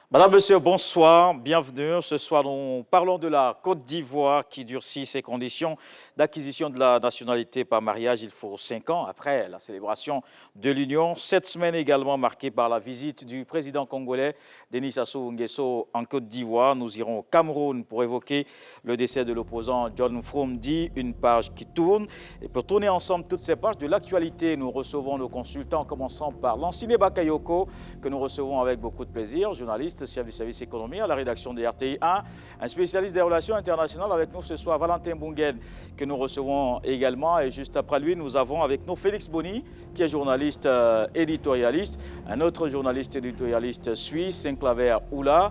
Madame, Monsieur, bonsoir, bienvenue. Ce soir, nous parlons de la Côte d'Ivoire qui durcit ses conditions d'acquisition de la nationalité par mariage. Il faut 5 ans après la célébration de l'Union. 7 semaines également marquées par la visite du président congolais Denis Sassou Nguesso en Côte d'Ivoire. Nous irons au Cameroun pour évoquer le décès de l'opposant John Fromdi, une page qui tourne. Et pour tourner ensemble toutes ces pages de l'actualité, nous recevons nos consultants, en commençant par Lanciné Bakayoko, que nous recevons avec beaucoup de plaisir, journaliste, chef du service économie à la rédaction de RTI 1, un spécialiste des relations internationales avec nous ce soir, Valentin Bungen, que nous recevons également. Et juste après lui, nous avons avec nous Félix Boni, qui est journaliste éditorialiste. Un autre journaliste éditorialiste suisse, Saint-Claver Oula.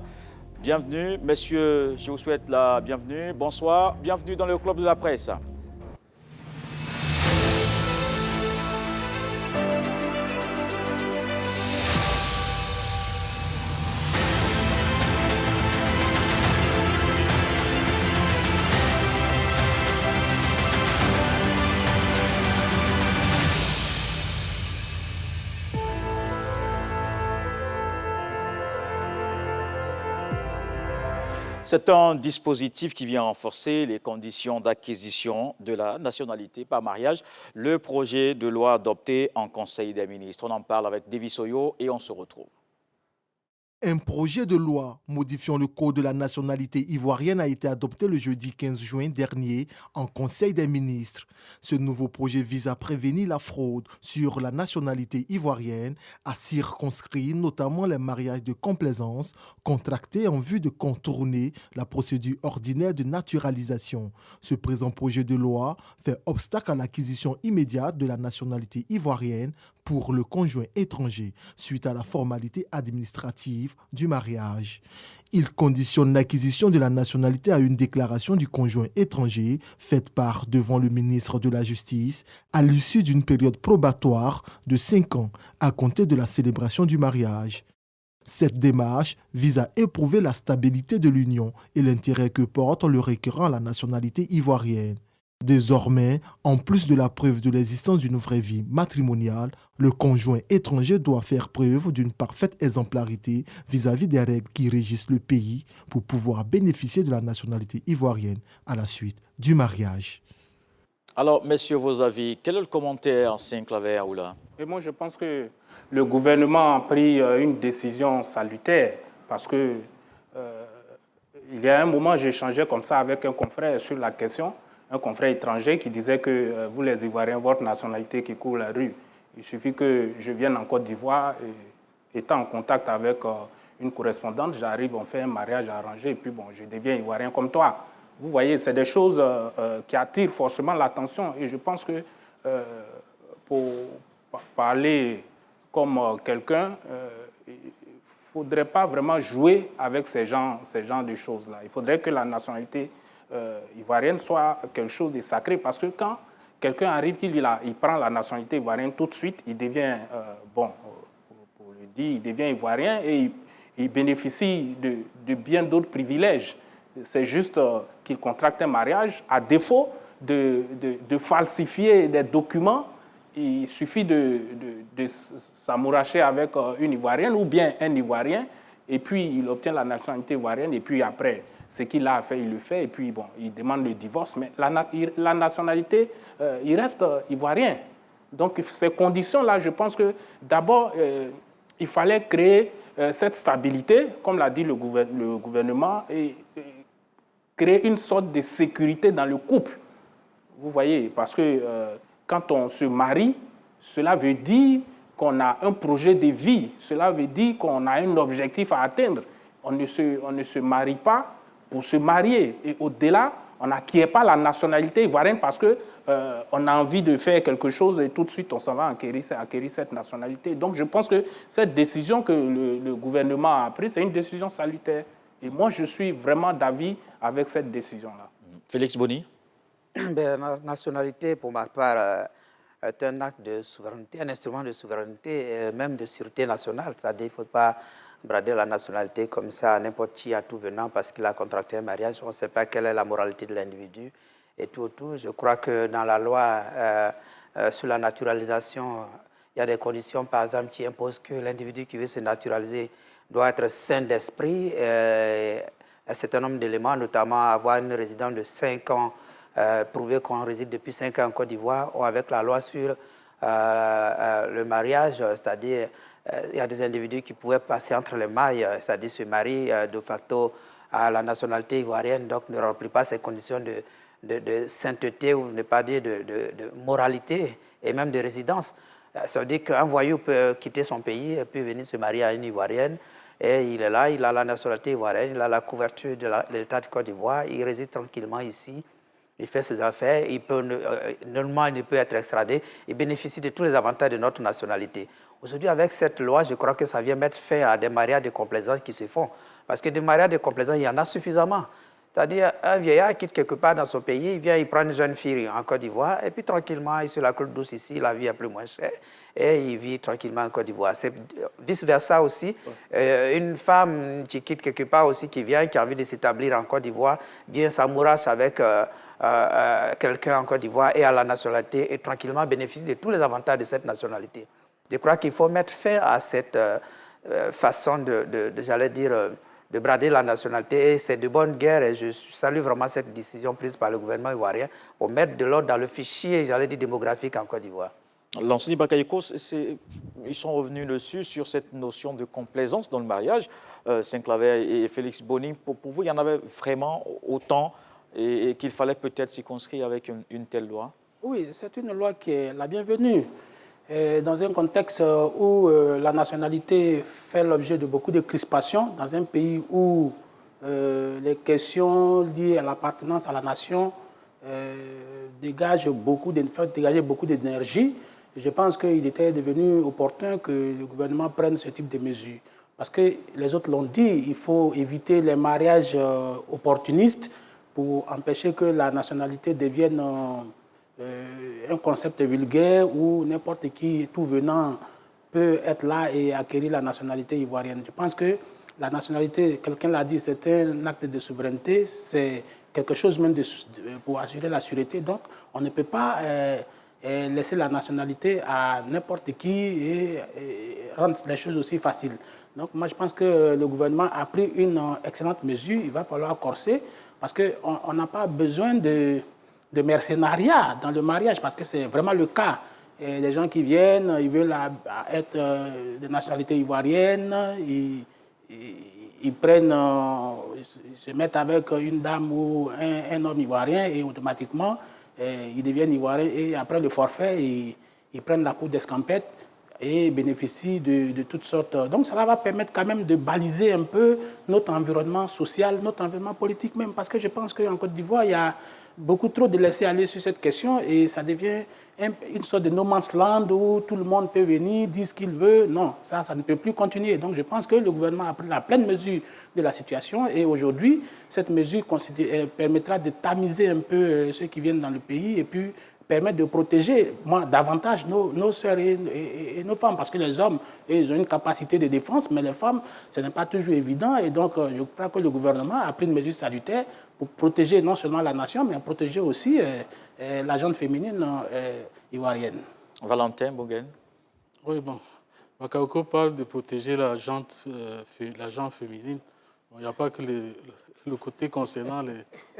Bienvenue, messieurs, je vous souhaite la bienvenue. Bonsoir, bienvenue dans le club de la presse. C'est un dispositif qui vient renforcer les conditions d'acquisition de la nationalité par mariage. Le projet de loi adopté en Conseil des ministres. On en parle avec Davis Oyo et on se retrouve. Un projet de loi modifiant le code de la nationalité ivoirienne a été adopté le jeudi 15 juin dernier en Conseil des ministres. Ce nouveau projet vise à prévenir la fraude sur la nationalité ivoirienne, à circonscrire notamment les mariages de complaisance contractés en vue de contourner la procédure ordinaire de naturalisation. Ce présent projet de loi fait obstacle à l'acquisition immédiate de la nationalité ivoirienne pour le conjoint étranger suite à la formalité administrative du mariage. Il conditionne l'acquisition de la nationalité à une déclaration du conjoint étranger faite par devant le ministre de la Justice à l'issue d'une période probatoire de 5 ans à compter de la célébration du mariage. Cette démarche vise à éprouver la stabilité de l'union et l'intérêt que porte le requérant à la nationalité ivoirienne. Désormais, en plus de la preuve de l'existence d'une vraie vie matrimoniale, le conjoint étranger doit faire preuve d'une parfaite exemplarité vis-à-vis des règles qui régissent le pays pour pouvoir bénéficier de la nationalité ivoirienne à la suite du mariage. Alors, messieurs, vos avis, quel est le commentaire, Saint-Claver Oula? Et moi, je pense que le gouvernement a pris une décision salutaire parce que il y a un moment, j'échangeais comme ça avec un confrère sur la question, un confrère étranger qui disait que vous les Ivoiriens, votre nationalité qui court la rue, il suffit que je vienne en Côte d'Ivoire et étant en contact avec une correspondante, j'arrive, on fait un mariage arrangé et puis bon, je deviens Ivoirien comme toi. Vous voyez, c'est des choses qui attirent forcément l'attention et je pense que pour parler comme quelqu'un, il ne faudrait pas vraiment jouer avec ces genres de choses-là. Il faudrait que la nationalité ivoirienne soit quelque chose de sacré parce que quand quelqu'un arrive, il prend la nationalité ivoirienne tout de suite, il devient, pour le dire, il devient ivoirien et il bénéficie de bien d'autres privilèges. C'est juste qu'il contracte un mariage. À défaut de falsifier des documents, il suffit de s'amouracher avec une Ivoirienne ou bien un Ivoirien et puis il obtient la nationalité ivoirienne et puis après, ce qu'il a à faire, il le fait et puis bon, il demande le divorce. Mais la nationalité, il reste ivoirien. Donc ces conditions-là, je pense que d'abord, il fallait créer cette stabilité, comme l'a dit le gouvernement, et créer une sorte de sécurité dans le couple. Vous voyez, parce que quand on se marie, cela veut dire qu'on a un projet de vie, cela veut dire qu'on a un objectif à atteindre. On ne se marie pas pour se marier. Et au-delà, on n'acquiert pas la nationalité ivoirienne parce qu'on a envie de faire quelque chose et tout de suite on s'en va acquérir cette nationalité. Donc je pense que cette décision que le gouvernement a prise, c'est une décision salutaire. Et moi, je suis vraiment d'avis avec cette décision-là. Félix Boni? La nationalité, pour ma part, est un acte de souveraineté, un instrument de souveraineté, même de sûreté nationale. C'est-à-dire qu'il ne faut pas brader la nationalité comme ça à n'importe qui à tout venant parce qu'il a contracté un mariage. On ne sait pas quelle est la moralité de l'individu et tout. Je crois que dans la loi sur la naturalisation, il y a des conditions, par exemple, qui imposent que l'individu qui veut se naturaliser doit être sain d'esprit. Un certain nombre d'éléments, notamment avoir une résidence de 5 ans, prouver qu'on réside depuis 5 ans en Côte d'Ivoire, ou avec la loi sur le mariage, c'est-à-dire il y a des individus qui pouvaient passer entre les mailles, c'est-à-dire se marier de facto à la nationalité ivoirienne, donc ne remplit pas ces conditions de sainteté ou ne pas dire de moralité et même de résidence. Ça veut dire qu'un voyou peut quitter son pays et puis venir se marier à une Ivoirienne et il est là, il a la nationalité ivoirienne, il a la couverture de l'État de Côte d'Ivoire, il réside tranquillement ici, il fait ses affaires, normalement il ne peut être extradé, il bénéficie de tous les avantages de notre nationalité. Aujourd'hui, avec cette loi, je crois que ça vient mettre fin à des mariages de complaisance qui se font. Parce que des mariages de complaisance, il y en a suffisamment. C'est-à-dire, un vieillard quitte quelque part dans son pays, il vient, il prend une jeune fille en Côte d'Ivoire, et puis tranquillement, il est sur la côte douce ici, la vie est plus moins chère, et il vit tranquillement en Côte d'Ivoire. C'est vice-versa aussi. Une femme qui quitte quelque part aussi, qui vient, qui a envie de s'établir en Côte d'Ivoire, vient s'amourache avec quelqu'un en Côte d'Ivoire et à la nationalité, et tranquillement bénéficie de tous les avantages de cette nationalité. Je crois qu'il faut mettre fin à cette façon j'allais dire, de brader la nationalité. Et c'est de bonne guerre et je salue vraiment cette décision prise par le gouvernement ivoirien pour mettre de l'ordre dans le fichier, j'allais dire, démographique en Côte d'Ivoire. L'Anseni Bakayoko, ils sont revenus dessus sur cette notion de complaisance dans le mariage. Saint-Claver et Félix Boni, pour vous, il y en avait vraiment autant et qu'il fallait peut-être circonscrire avec une telle loi? Oui, c'est une loi qui est la bienvenue. Et dans un contexte où la nationalité fait l'objet de beaucoup de crispations, dans un pays où les questions liées à l'appartenance à la nation dégagent beaucoup d'énergie, je pense qu'il était devenu opportun que le gouvernement prenne ce type de mesures. Parce que les autres l'ont dit, il faut éviter les mariages opportunistes pour empêcher que la nationalité devienne un concept vulgaire où n'importe qui, tout venant, peut être là et acquérir la nationalité ivoirienne. Je pense que la nationalité, quelqu'un l'a dit, c'est un acte de souveraineté, c'est quelque chose même pour assurer la sûreté. Donc, on ne peut pas laisser la nationalité à n'importe qui et rendre les choses aussi faciles. Donc, moi, je pense que le gouvernement a pris une excellente mesure. Il va falloir corser parce qu'on n'a pas besoin de mercenariat dans le mariage, parce que c'est vraiment le cas. Et les gens qui viennent, ils veulent être de nationalité ivoirienne, ils prennent, ils se mettent avec une dame ou un homme ivoirien et automatiquement, ils deviennent ivoiriens. Et après le forfait, ils prennent la cour d'escampette et bénéficient de toutes sortes. Donc, ça va permettre quand même de baliser un peu notre environnement social, notre environnement politique même, parce que je pense qu'en Côte d'Ivoire, il y a beaucoup trop de laisser aller sur cette question et ça devient une sorte de no man's land où tout le monde peut venir, dire ce qu'il veut. Non, ça ne peut plus continuer. Donc je pense que le gouvernement a pris la pleine mesure de la situation et aujourd'hui, cette mesure permettra de tamiser un peu ceux qui viennent dans le pays et puis permettre de protéger davantage nos sœurs et nos femmes, parce que les hommes, ils ont une capacité de défense, mais les femmes, ce n'est pas toujours évident. Et donc, je crois que le gouvernement a pris une mesure salutaire pour protéger non seulement la nation, mais protéger aussi la gente féminine ivoirienne. Valentin Bougen. Oui, bon. Bakayoko parle de protéger la gente féminine. Bon, il n'y a pas que le côté concernant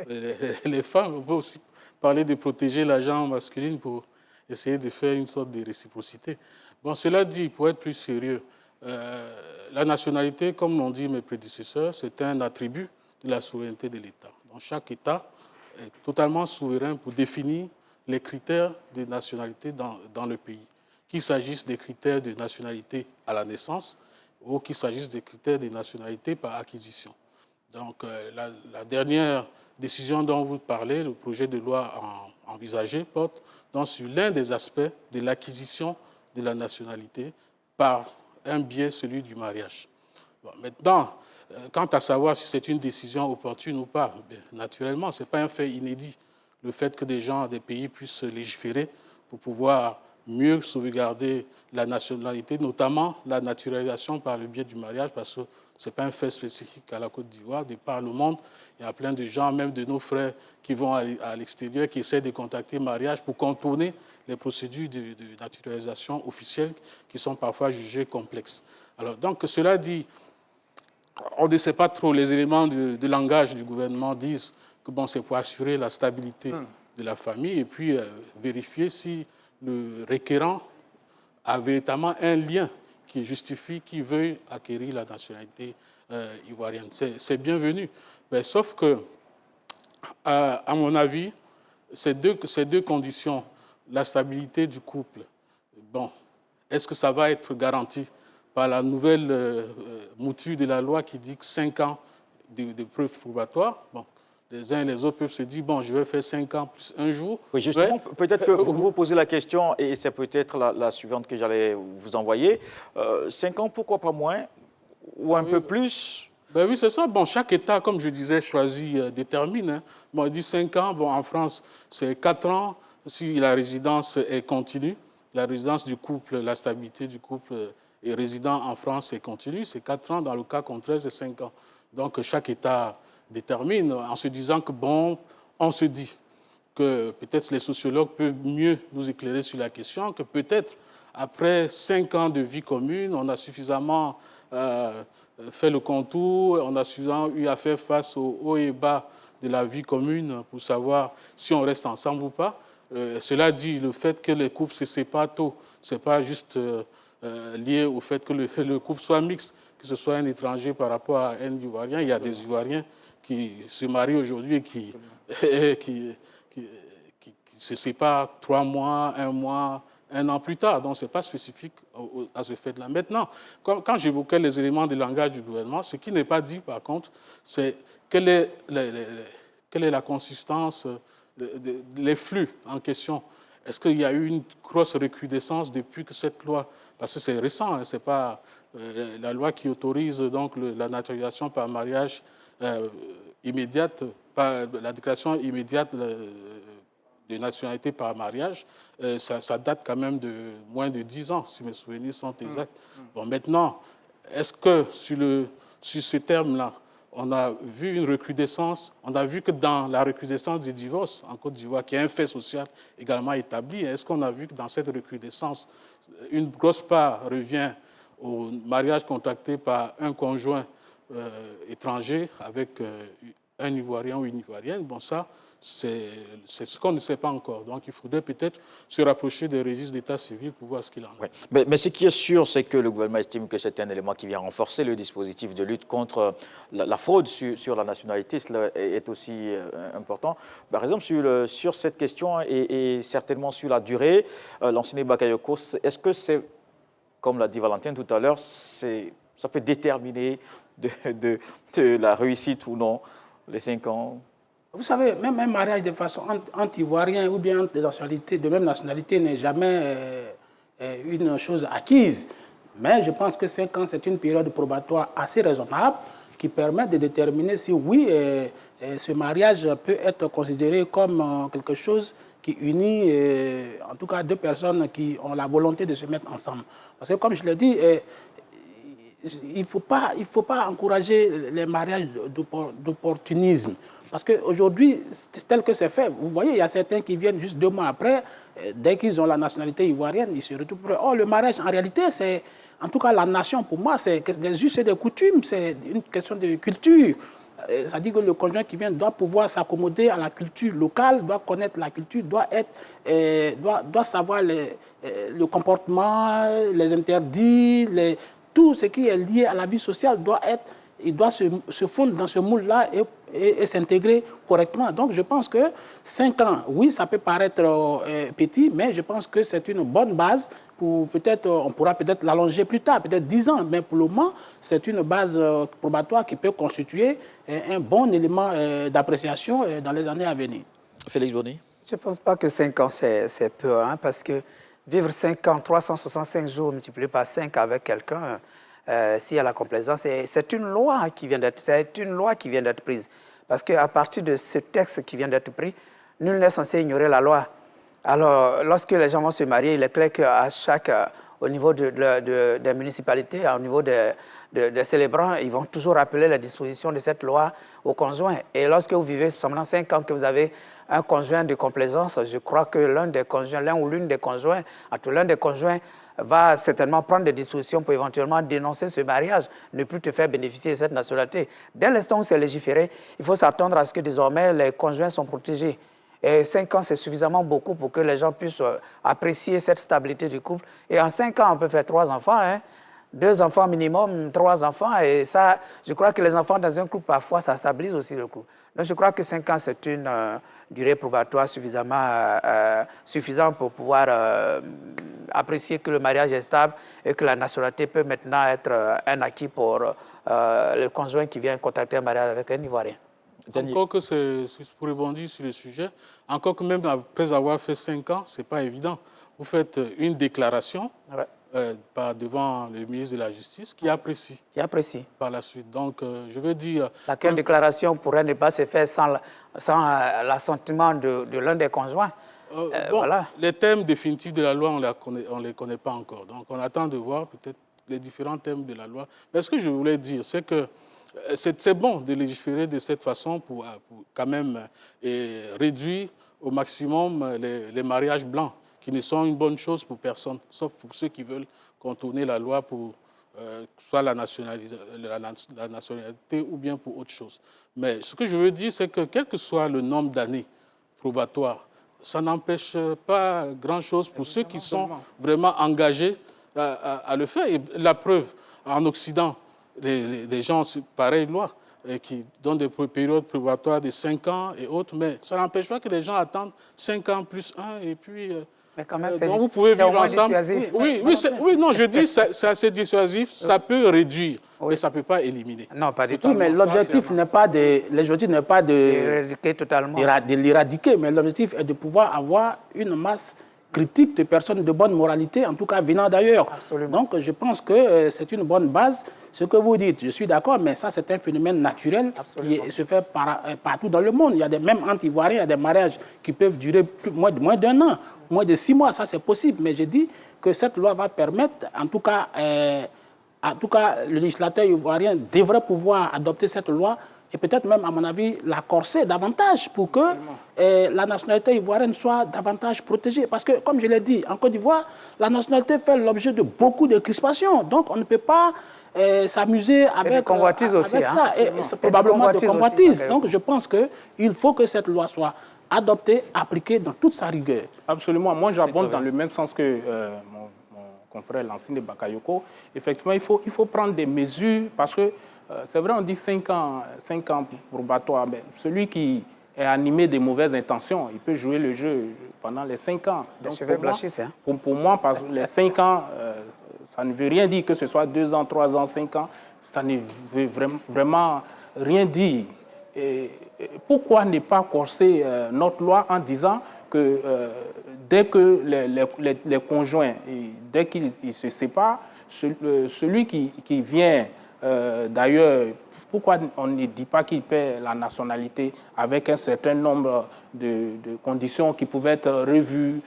les femmes. On peut aussi parler de protéger la gente masculine pour essayer de faire une sorte de réciprocité. Bon, cela dit, pour être plus sérieux, la nationalité, comme l'ont dit mes prédécesseurs, c'est un attribut de la souveraineté de l'État. Donc, chaque État est totalement souverain pour définir les critères de nationalité dans le pays, qu'il s'agisse des critères de nationalité à la naissance ou qu'il s'agisse des critères de nationalité par acquisition. Donc, la dernière décision dont vous parlez, le projet de loi envisagé, porte donc sur l'un des aspects de l'acquisition de la nationalité par un biais, celui du mariage. Bon, maintenant, quant à savoir si c'est une décision opportune ou pas, naturellement, ce n'est pas un fait inédit. Le fait que des gens des pays puissent légiférer pour pouvoir mieux sauvegarder la nationalité, notamment la naturalisation par le biais du mariage, parce que ce n'est pas un fait spécifique à la Côte d'Ivoire. De par le monde, il y a plein de gens, même de nos frères qui vont à l'extérieur, qui essaient de contacter mariage pour contourner les procédures de naturalisation officielles qui sont parfois jugées complexes. Alors, donc, cela dit, on ne sait pas trop, les éléments de langage du gouvernement disent que bon, c'est pour assurer la stabilité de la famille et puis vérifier si le requérant a véritablement un lien qui justifie qu'il veuille acquérir la nationalité ivoirienne. C'est bienvenu. Mais sauf que, à mon avis, ces deux conditions, la stabilité du couple, bon, est-ce que ça va être garanti par la nouvelle mouture de la loi qui dit que 5 ans de preuves probatoires? Bon, les uns et les autres peuvent se dire, bon, je vais faire 5 ans plus un jour. Oui, justement, peut-être que vous vous posez la question, et c'est peut-être la suivante que j'allais vous envoyer. 5 ans, pourquoi pas moins? Ou un peu plus? Ben oui, c'est ça. Bon, chaque État, comme je disais, choisit, détermine. Hein. Bon, il dit 5 ans. Bon, en France, c'est 4 ans si la résidence est continue. La résidence du couple, la stabilité du couple est résident en France est continue. C'est 4 ans. Dans le cas contraire, c'est 5 ans. Donc, chaque État détermine en se disant que, bon, on se dit que peut-être les sociologues peuvent mieux nous éclairer sur la question, que peut-être après 5 ans de vie commune, on a suffisamment fait le contour, on a suffisamment eu à faire face aux hauts et bas de la vie commune pour savoir si on reste ensemble ou pas. Cela dit, le fait que les couples se séparent tôt, ce n'est pas juste lié au fait que le couple soit mixte, que ce soit un étranger par rapport à un Ivoirien. Il y a des Ivoiriens qui se marient aujourd'hui et qui se séparent 3 mois, 1 mois, 1 an plus tard. Donc, ce n'est pas spécifique à ce fait-là. Maintenant, quand j'évoquais les éléments de langage du gouvernement, ce qui n'est pas dit, par contre, c'est quelle est la consistance, les flux en question. Est-ce qu'il y a eu une grosse recrudescence depuis que cette loi, parce que c'est récent, hein, ce n'est pas la loi qui autorise donc la naturalisation par mariage immédiate, par la déclaration immédiate de nationalité par mariage, ça date quand même de moins de 10 ans, si mes souvenirs sont exacts. Bon, maintenant, est-ce que sur ce terme-là, on a vu une recrudescence? On a vu que dans la recrudescence du divorce en Côte d'Ivoire, qui est un fait social également établi, est-ce qu'on a vu que dans cette recrudescence, une grosse part revient au mariage contracté par un conjoint étranger avec un Ivoirien ou une Ivoirienne? Bon, ça, c'est ce qu'on ne sait pas encore. Donc, il faudrait peut-être se rapprocher des registres d'état civil pour voir ce qu'il en est. Oui. Mais ce qui est sûr, c'est que le gouvernement estime que c'est un élément qui vient renforcer le dispositif de lutte contre la fraude sur la nationalité. Cela est aussi important. Par exemple, sur cette question et certainement sur la durée, l'enseigné Bakayoko, est-ce que c'est, comme l'a dit Valentine tout à l'heure, ça peut déterminer de la réussite ou non, les 5 ans? Vous savez, même un mariage de façon entre Ivoiriens ou bien entre des nationalités de même nationalité n'est jamais une chose acquise. Mais je pense que 5 ans, c'est une période probatoire assez raisonnable qui permet de déterminer si oui, ce mariage peut être considéré comme quelque chose qui unit, en tout cas, 2 personnes qui ont la volonté de se mettre ensemble. Parce que, comme je l'ai dit, il ne faut pas encourager les mariages d'opportunisme. Parce qu'aujourd'hui, tel que c'est fait, vous voyez, il y a certains qui viennent juste 2 mois après, dès qu'ils ont la nationalité ivoirienne, ils se retrouvent prêts. Or, le mariage, en réalité, c'est, en tout cas, la nation, pour moi, c'est des us et des coutumes, c'est une question de culture. Ça dit que le conjoint qui vient doit pouvoir s'accommoder à la culture locale, doit connaître la culture, doit savoir le comportement, les interdits, tout ce qui est lié à la vie sociale il doit se fondre dans ce moule-là et s'intégrer correctement. Donc, je pense que 5 ans, oui, ça peut paraître petit, mais je pense que c'est une bonne base pour on pourra peut-être l'allonger plus tard, peut-être 10 ans, mais pour le moment, c'est une base probatoire qui peut constituer un bon élément d'appréciation dans les années à venir. Félix Bonny? Je ne pense pas que 5 ans, c'est peu, hein, parce que vivre 5 ans, 365 jours multiplié par 5 avec quelqu'un, s'il y a la complaisance, c'est une loi qui vient d'être prise. Parce qu'à partir de ce texte qui vient d'être pris, nul n'est censé ignorer la loi. Alors, lorsque les gens vont se marier, il est clair au niveau des municipalités, au niveau des célébrants, ils vont toujours rappeler les dispositions de cette loi aux conjoints. Et lorsque vous vivez pendant 5 ans que vous avez un conjoint de complaisance, je crois que l'un ou l'une des conjoints, entre l'un des conjoints va certainement prendre des dispositions pour éventuellement dénoncer ce mariage, ne plus te faire bénéficier de cette nationalité. Dès l'instant où c'est légiféré, il faut s'attendre à ce que désormais les conjoints sont protégés. Et 5 ans, c'est suffisamment beaucoup pour que les gens puissent apprécier cette stabilité du couple. Et en 5 ans, on peut faire 3 enfants, hein. 2 enfants minimum, 3 enfants. Et ça, je crois que les enfants dans un couple, parfois, ça stabilise aussi le couple. Donc je crois que 5 ans, c'est une durée probatoire suffisante pour pouvoir apprécier que le mariage est stable et que la nationalité peut maintenant être un acquis pour le conjoint qui vient contracter un mariage avec un Ivoirien. Encore que c'est pour rebondir sur le sujet, encore que même après avoir fait 5 ans, ce n'est pas évident. Vous faites une déclaration devant le ministre de la Justice qui apprécie. Qui apprécie. Par la suite. Donc, je veux dire... Laquelle déclaration pourrait ne pas se faire sans l'assentiment de l'un des conjoints. Bon, voilà. Les termes définitifs de la loi, on ne les connaît pas encore. Donc, on attend de voir peut-être les différents termes de la loi. Mais ce que je voulais dire, c'est que c'est bon de légiférer de cette façon pour quand même réduire au maximum les mariages blancs, qui ne sont une bonne chose pour personne, sauf pour ceux qui veulent contourner la loi pour soit la nationalité ou bien pour autre chose. Mais ce que je veux dire, c'est que quel que soit le nombre d'années probatoires, ça n'empêche pas grand-chose pour ceux qui sont vraiment engagés à le faire. Et la preuve, en Occident, des gens, pareille loi, qui donnent des périodes probatoires de 5 ans et autres, mais ça n'empêche pas que les gens attendent 5 ans plus 1 et puis... mais quand même, donc vous pouvez vivre ensemble. Oui, non, je dis c'est assez dissuasif, ça peut réduire, mais ça ne peut pas éliminer. Non, pas du tout. Mais l'objectif n'est pas de l'éradiquer, mais l'objectif est de pouvoir avoir une masse critique de personnes de bonne moralité, en tout cas venant d'ailleurs. Donc je pense que c'est une bonne base. Ce que vous dites, je suis d'accord, mais ça c'est un phénomène naturel qui se fait partout dans le monde. Il y a même entre Ivoiriens, il y a des mariages qui peuvent durer moins d'1 an, moins de 6 mois, ça c'est possible. Mais je dis que cette loi va permettre, en tout cas, le législateur ivoirien devrait pouvoir adopter cette loi et peut-être même, à mon avis, la corser davantage pour que la nationalité ivoirienne soit davantage protégée. Parce que, comme je l'ai dit, en Côte d'Ivoire, la nationalité fait l'objet de beaucoup de crispations. Donc, on ne peut pas s'amuser avec ça. Et probablement de convoitises. Donc, je pense qu'il faut que cette loi soit adoptée, appliquée dans toute sa rigueur. Absolument. Moi, j'abonde dans le même sens que mon confrère Lansine Bakayoko. Effectivement, il faut prendre des mesures parce que c'est vrai, on dit 5 ans probatoire, mais celui qui est animé de mauvaises intentions, il peut jouer le jeu pendant les 5 ans. Donc, pour moi, parce que les 5 ans, ça ne veut rien dire que ce soit 2 ans, 3 ans, 5 ans. Ça ne veut vraiment rien dire. Et pourquoi ne pas corser notre loi en disant que dès que les conjoints, dès qu'ils se séparent, celui qui vient... D'ailleurs, pourquoi on ne dit pas qu'il paie la nationalité avec un certain nombre de conditions qui pouvaient être revues,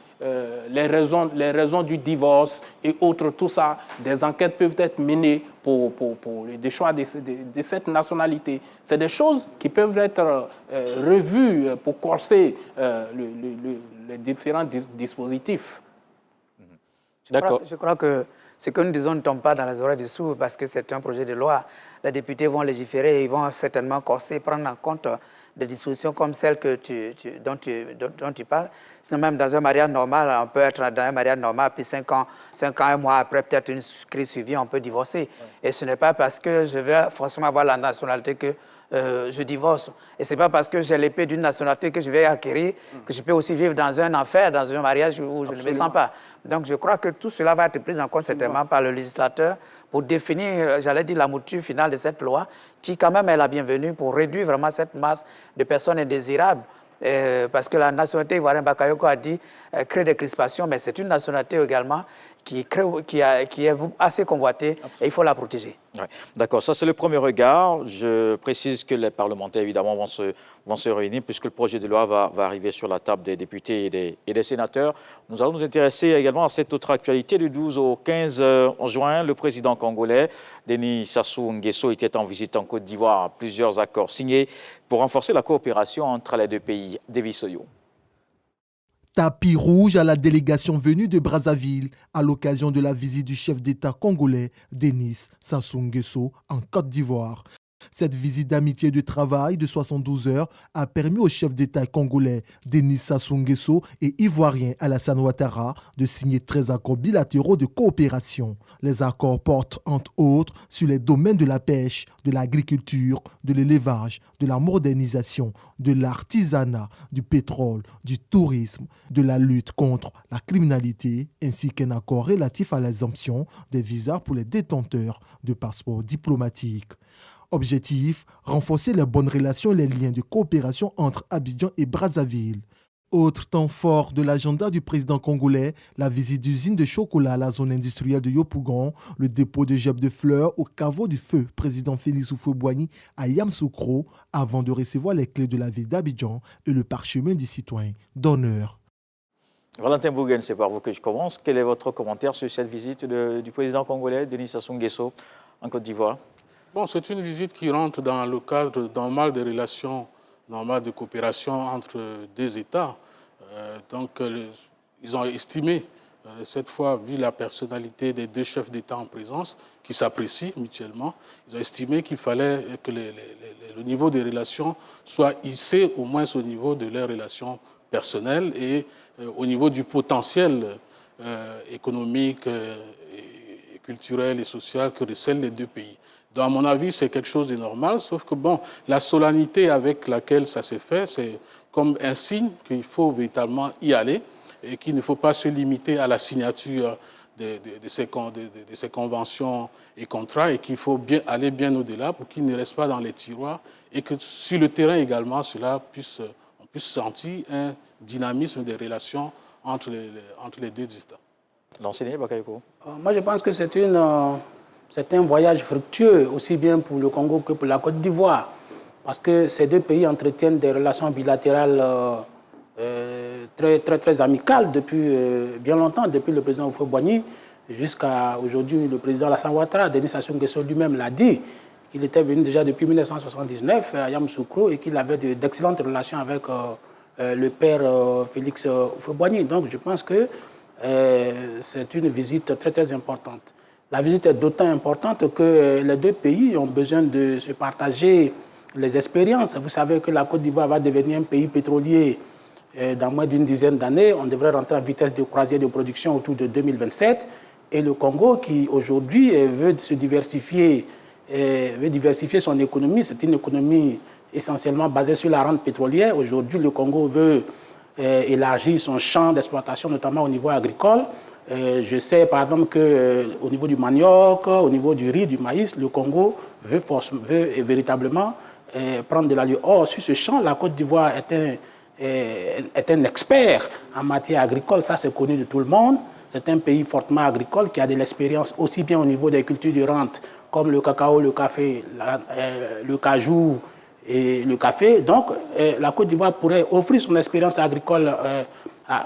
les raisons du divorce et autres, tout ça, des enquêtes peuvent être menées pour le choix de cette nationalité. C'est des choses qui peuvent être revues pour corser les différents dispositifs. D'accord. Je crois que ce que nous disons ne tombe pas dans les oreilles du sourd parce que c'est un projet de loi. Les députés vont légiférer, ils vont certainement corser, prendre en compte des dispositions comme celles dont tu parles. Sinon, même dans un mariage normal, on peut être dans un mariage normal, puis 5 ans, 1 mois après, peut-être une crise suivie, on peut divorcer. Ouais. Et ce n'est pas parce que je veux forcément avoir la nationalité que je divorce. Et ce n'est pas parce que j'ai l'épée d'une nationalité que je vais acquérir que je peux aussi vivre dans un enfer, dans un mariage où je ne me sens pas. Donc je crois que tout cela va être pris en compte certainement par le législateur pour définir, j'allais dire, la mouture finale de cette loi qui quand même est la bienvenue pour réduire vraiment cette masse de personnes indésirables. Parce que la nationalité ivoirienne, Bakayoko a dit, crée des crispations, mais c'est une nationalité également qui est assez convoitée. Absolument. Et il faut la protéger. Ouais. D'accord, ça c'est le premier regard. Je précise que les parlementaires évidemment vont se réunir puisque le projet de loi va arriver sur la table des députés et des sénateurs. Nous allons nous intéresser également à cette autre actualité. Du 12 au 15 juin, le président congolais, Denis Sassou Nguesso, était en visite en Côte d'Ivoire. Plusieurs accords signés pour renforcer la coopération entre les deux pays. David Soyo. Tapis rouge à la délégation venue de Brazzaville à l'occasion de la visite du chef d'État congolais Denis Sassou Nguesso en Côte d'Ivoire. Cette visite d'amitié et de travail de 72 heures a permis au chef d'État congolais Denis Sassou Nguesso et ivoirien Alassane Ouattara de signer 13 accords bilatéraux de coopération. Les accords portent entre autres sur les domaines de la pêche, de l'agriculture, de l'élevage, de la modernisation, de l'artisanat, du pétrole, du tourisme, de la lutte contre la criminalité, ainsi qu'un accord relatif à l'exemption des visas pour les détenteurs de passeports diplomatiques. Objectif, renforcer les bonnes relations et les liens de coopération entre Abidjan et Brazzaville. Autre temps fort de l'agenda du président congolais, la visite d'usine de chocolat à la zone industrielle de Yopougon, le dépôt de gerbes de fleurs au caveau du feu président Félix Houphouët-Boigny à Yamoussoukro, avant de recevoir les clés de la ville d'Abidjan et le parchemin du citoyen d'honneur. Valentin Bouguen, c'est par vous que je commence. Quel est votre commentaire sur cette visite du président congolais Denis Sassou Nguesso en Côte d'Ivoire? Bon, c'est une visite qui rentre dans le cadre normal des relations normales de coopération entre deux États. Ils ont estimé, cette fois, vu la personnalité des deux chefs d'État en présence, qui s'apprécient mutuellement, ils ont estimé qu'il fallait que le niveau des relations soit hissé au moins au niveau de leurs relations personnelles et au niveau du potentiel économique, et culturel et social que recèlent les deux pays. Donc, à mon avis, c'est quelque chose de normal, sauf que bon, la solennité avec laquelle ça se fait, c'est comme un signe qu'il faut véritablement y aller et qu'il ne faut pas se limiter à la signature de ces conventions et contrats et qu'il faut aller bien au-delà pour qu'ils ne restent pas dans les tiroirs et que sur le terrain également, on puisse sentir un dynamisme des relations entre les deux États. L'enseigné Bakayoko. Moi, je pense que c'est un voyage fructueux, aussi bien pour le Congo que pour la Côte d'Ivoire, parce que ces deux pays entretiennent des relations bilatérales très amicales depuis bien longtemps, depuis le président Houphouët-Boigny jusqu'à aujourd'hui le président Alassane Ouattara. Denis Sassou Nguesso lui-même l'a dit, qu'il était venu déjà depuis 1979 à Yamoussoukro et qu'il avait d'excellentes relations avec le père Félix Houphouët-Boigny. Donc je pense que c'est une visite très importante. La visite est d'autant importante que les deux pays ont besoin de se partager les expériences. Vous savez que la Côte d'Ivoire va devenir un pays pétrolier dans moins d'une dizaine d'années. On devrait rentrer en vitesse de croisière de production autour de 2027. Et le Congo, qui aujourd'hui veut diversifier son économie, c'est une économie essentiellement basée sur la rente pétrolière. Aujourd'hui, le Congo veut élargir son champ d'exploitation, notamment au niveau agricole. Je sais par exemple qu'au niveau du manioc, au niveau du riz, du maïs, le Congo veut véritablement prendre de l'allure. Or, sur ce champ, la Côte d'Ivoire est un expert en matière agricole, ça c'est connu de tout le monde. C'est un pays fortement agricole qui a de l'expérience aussi bien au niveau des cultures de rente comme le cacao, le café, le cajou et le café. Donc, la Côte d'Ivoire pourrait offrir son expérience agricole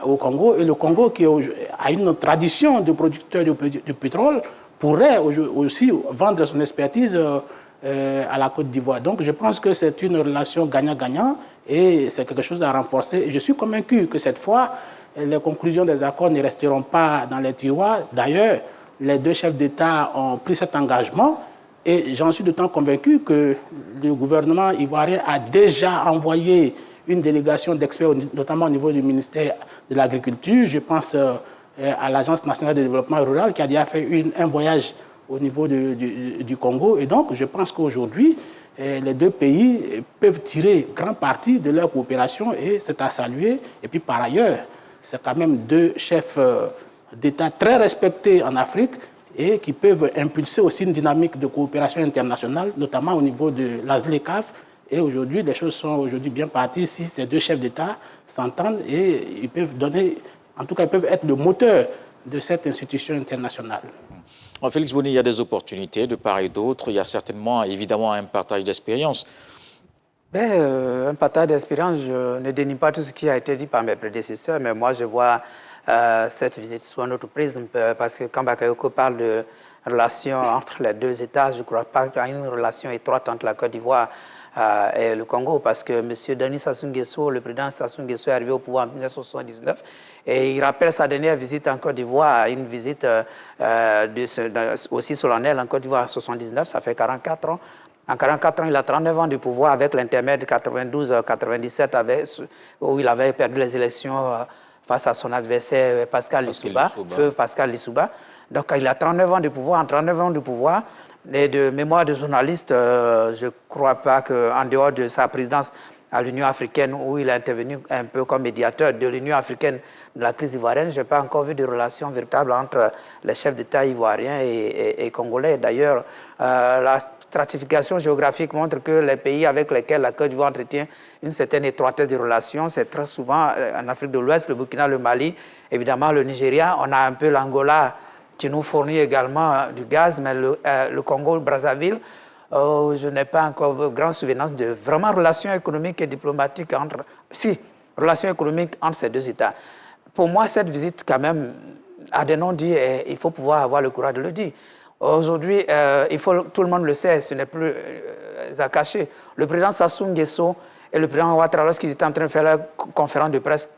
au Congo, et le Congo, qui a une tradition de producteur de pétrole, pourrait aussi vendre son expertise à la Côte d'Ivoire. Donc je pense que c'est une relation gagnant-gagnant et c'est quelque chose à renforcer. Je suis convaincu que cette fois, les conclusions des accords ne resteront pas dans les tiroirs. D'ailleurs, les deux chefs d'État ont pris cet engagement et j'en suis d'autant convaincu que le gouvernement ivoirien a déjà envoyé une délégation d'experts, notamment au niveau du ministère de l'Agriculture. Je pense à l'Agence nationale de développement rural qui a déjà fait un voyage au niveau du Congo. Et donc, je pense qu'aujourd'hui, les deux pays peuvent tirer grand parti de leur coopération et c'est à saluer. Et puis, par ailleurs, c'est quand même deux chefs d'État très respectés en Afrique et qui peuvent impulser aussi une dynamique de coopération internationale, notamment au niveau de l'ASLECAF. Et aujourd'hui, les choses sont aujourd'hui bien parties si ces deux chefs d'État s'entendent et ils peuvent donner, en tout cas, ils peuvent être le moteur de cette institution internationale. Félix Boni, il y a des opportunités de part et d'autre. Il y a certainement, évidemment, un partage d'expérience. Un partage d'expérience, je ne dénie pas tout ce qui a été dit par mes prédécesseurs, mais moi, je vois cette visite sous un autre prisme, parce que quand Bakayoko parle de relations entre les deux États, je ne crois pas qu'il y a une relation étroite entre la Côte d'Ivoire et le Congo, parce que M. Denis Sassou Nguesso, le président Sassou Nguesso, est arrivé au pouvoir en 1979 et il rappelle sa dernière visite en Côte d'Ivoire, une visite aussi solennelle en Côte d'Ivoire en 1979, ça fait 44 ans. En 44 ans, il a 39 ans de pouvoir avec l'intermède de 92-97 où il avait perdu les élections face à son adversaire Pascal Lissouba, feu Pascal Lissouba. Donc il a 39 ans de pouvoir. En 39 ans de pouvoir, et de mémoire de journaliste, je ne crois pas qu'en dehors de sa présidence à l'Union africaine, où il a intervenu un peu comme médiateur de l'Union africaine de la crise ivoirienne, je n'ai pas encore vu de relation véritable entre les chefs d'État ivoiriens et congolais. D'ailleurs, la stratification géographique montre que les pays avec lesquels la Côte d'Ivoire entretient une certaine étroitesse de relations, c'est très souvent en Afrique de l'Ouest, le Burkina, le Mali, évidemment le Nigeria, on a un peu l'Angola, qui nous fournit également du gaz, mais le Congo-Brazzaville, je n'ai pas encore grande souvenance de vraiment relations économiques et diplomatiques relations économiques entre ces deux États. Pour moi, cette visite, quand même, a des non-dits et il faut pouvoir avoir le courage de le dire. Aujourd'hui, tout le monde le sait, ce n'est plus à cacher. Le président Sassou Nguesso et le président Ouattara, lorsqu'ils étaient en train de faire la conférence de presse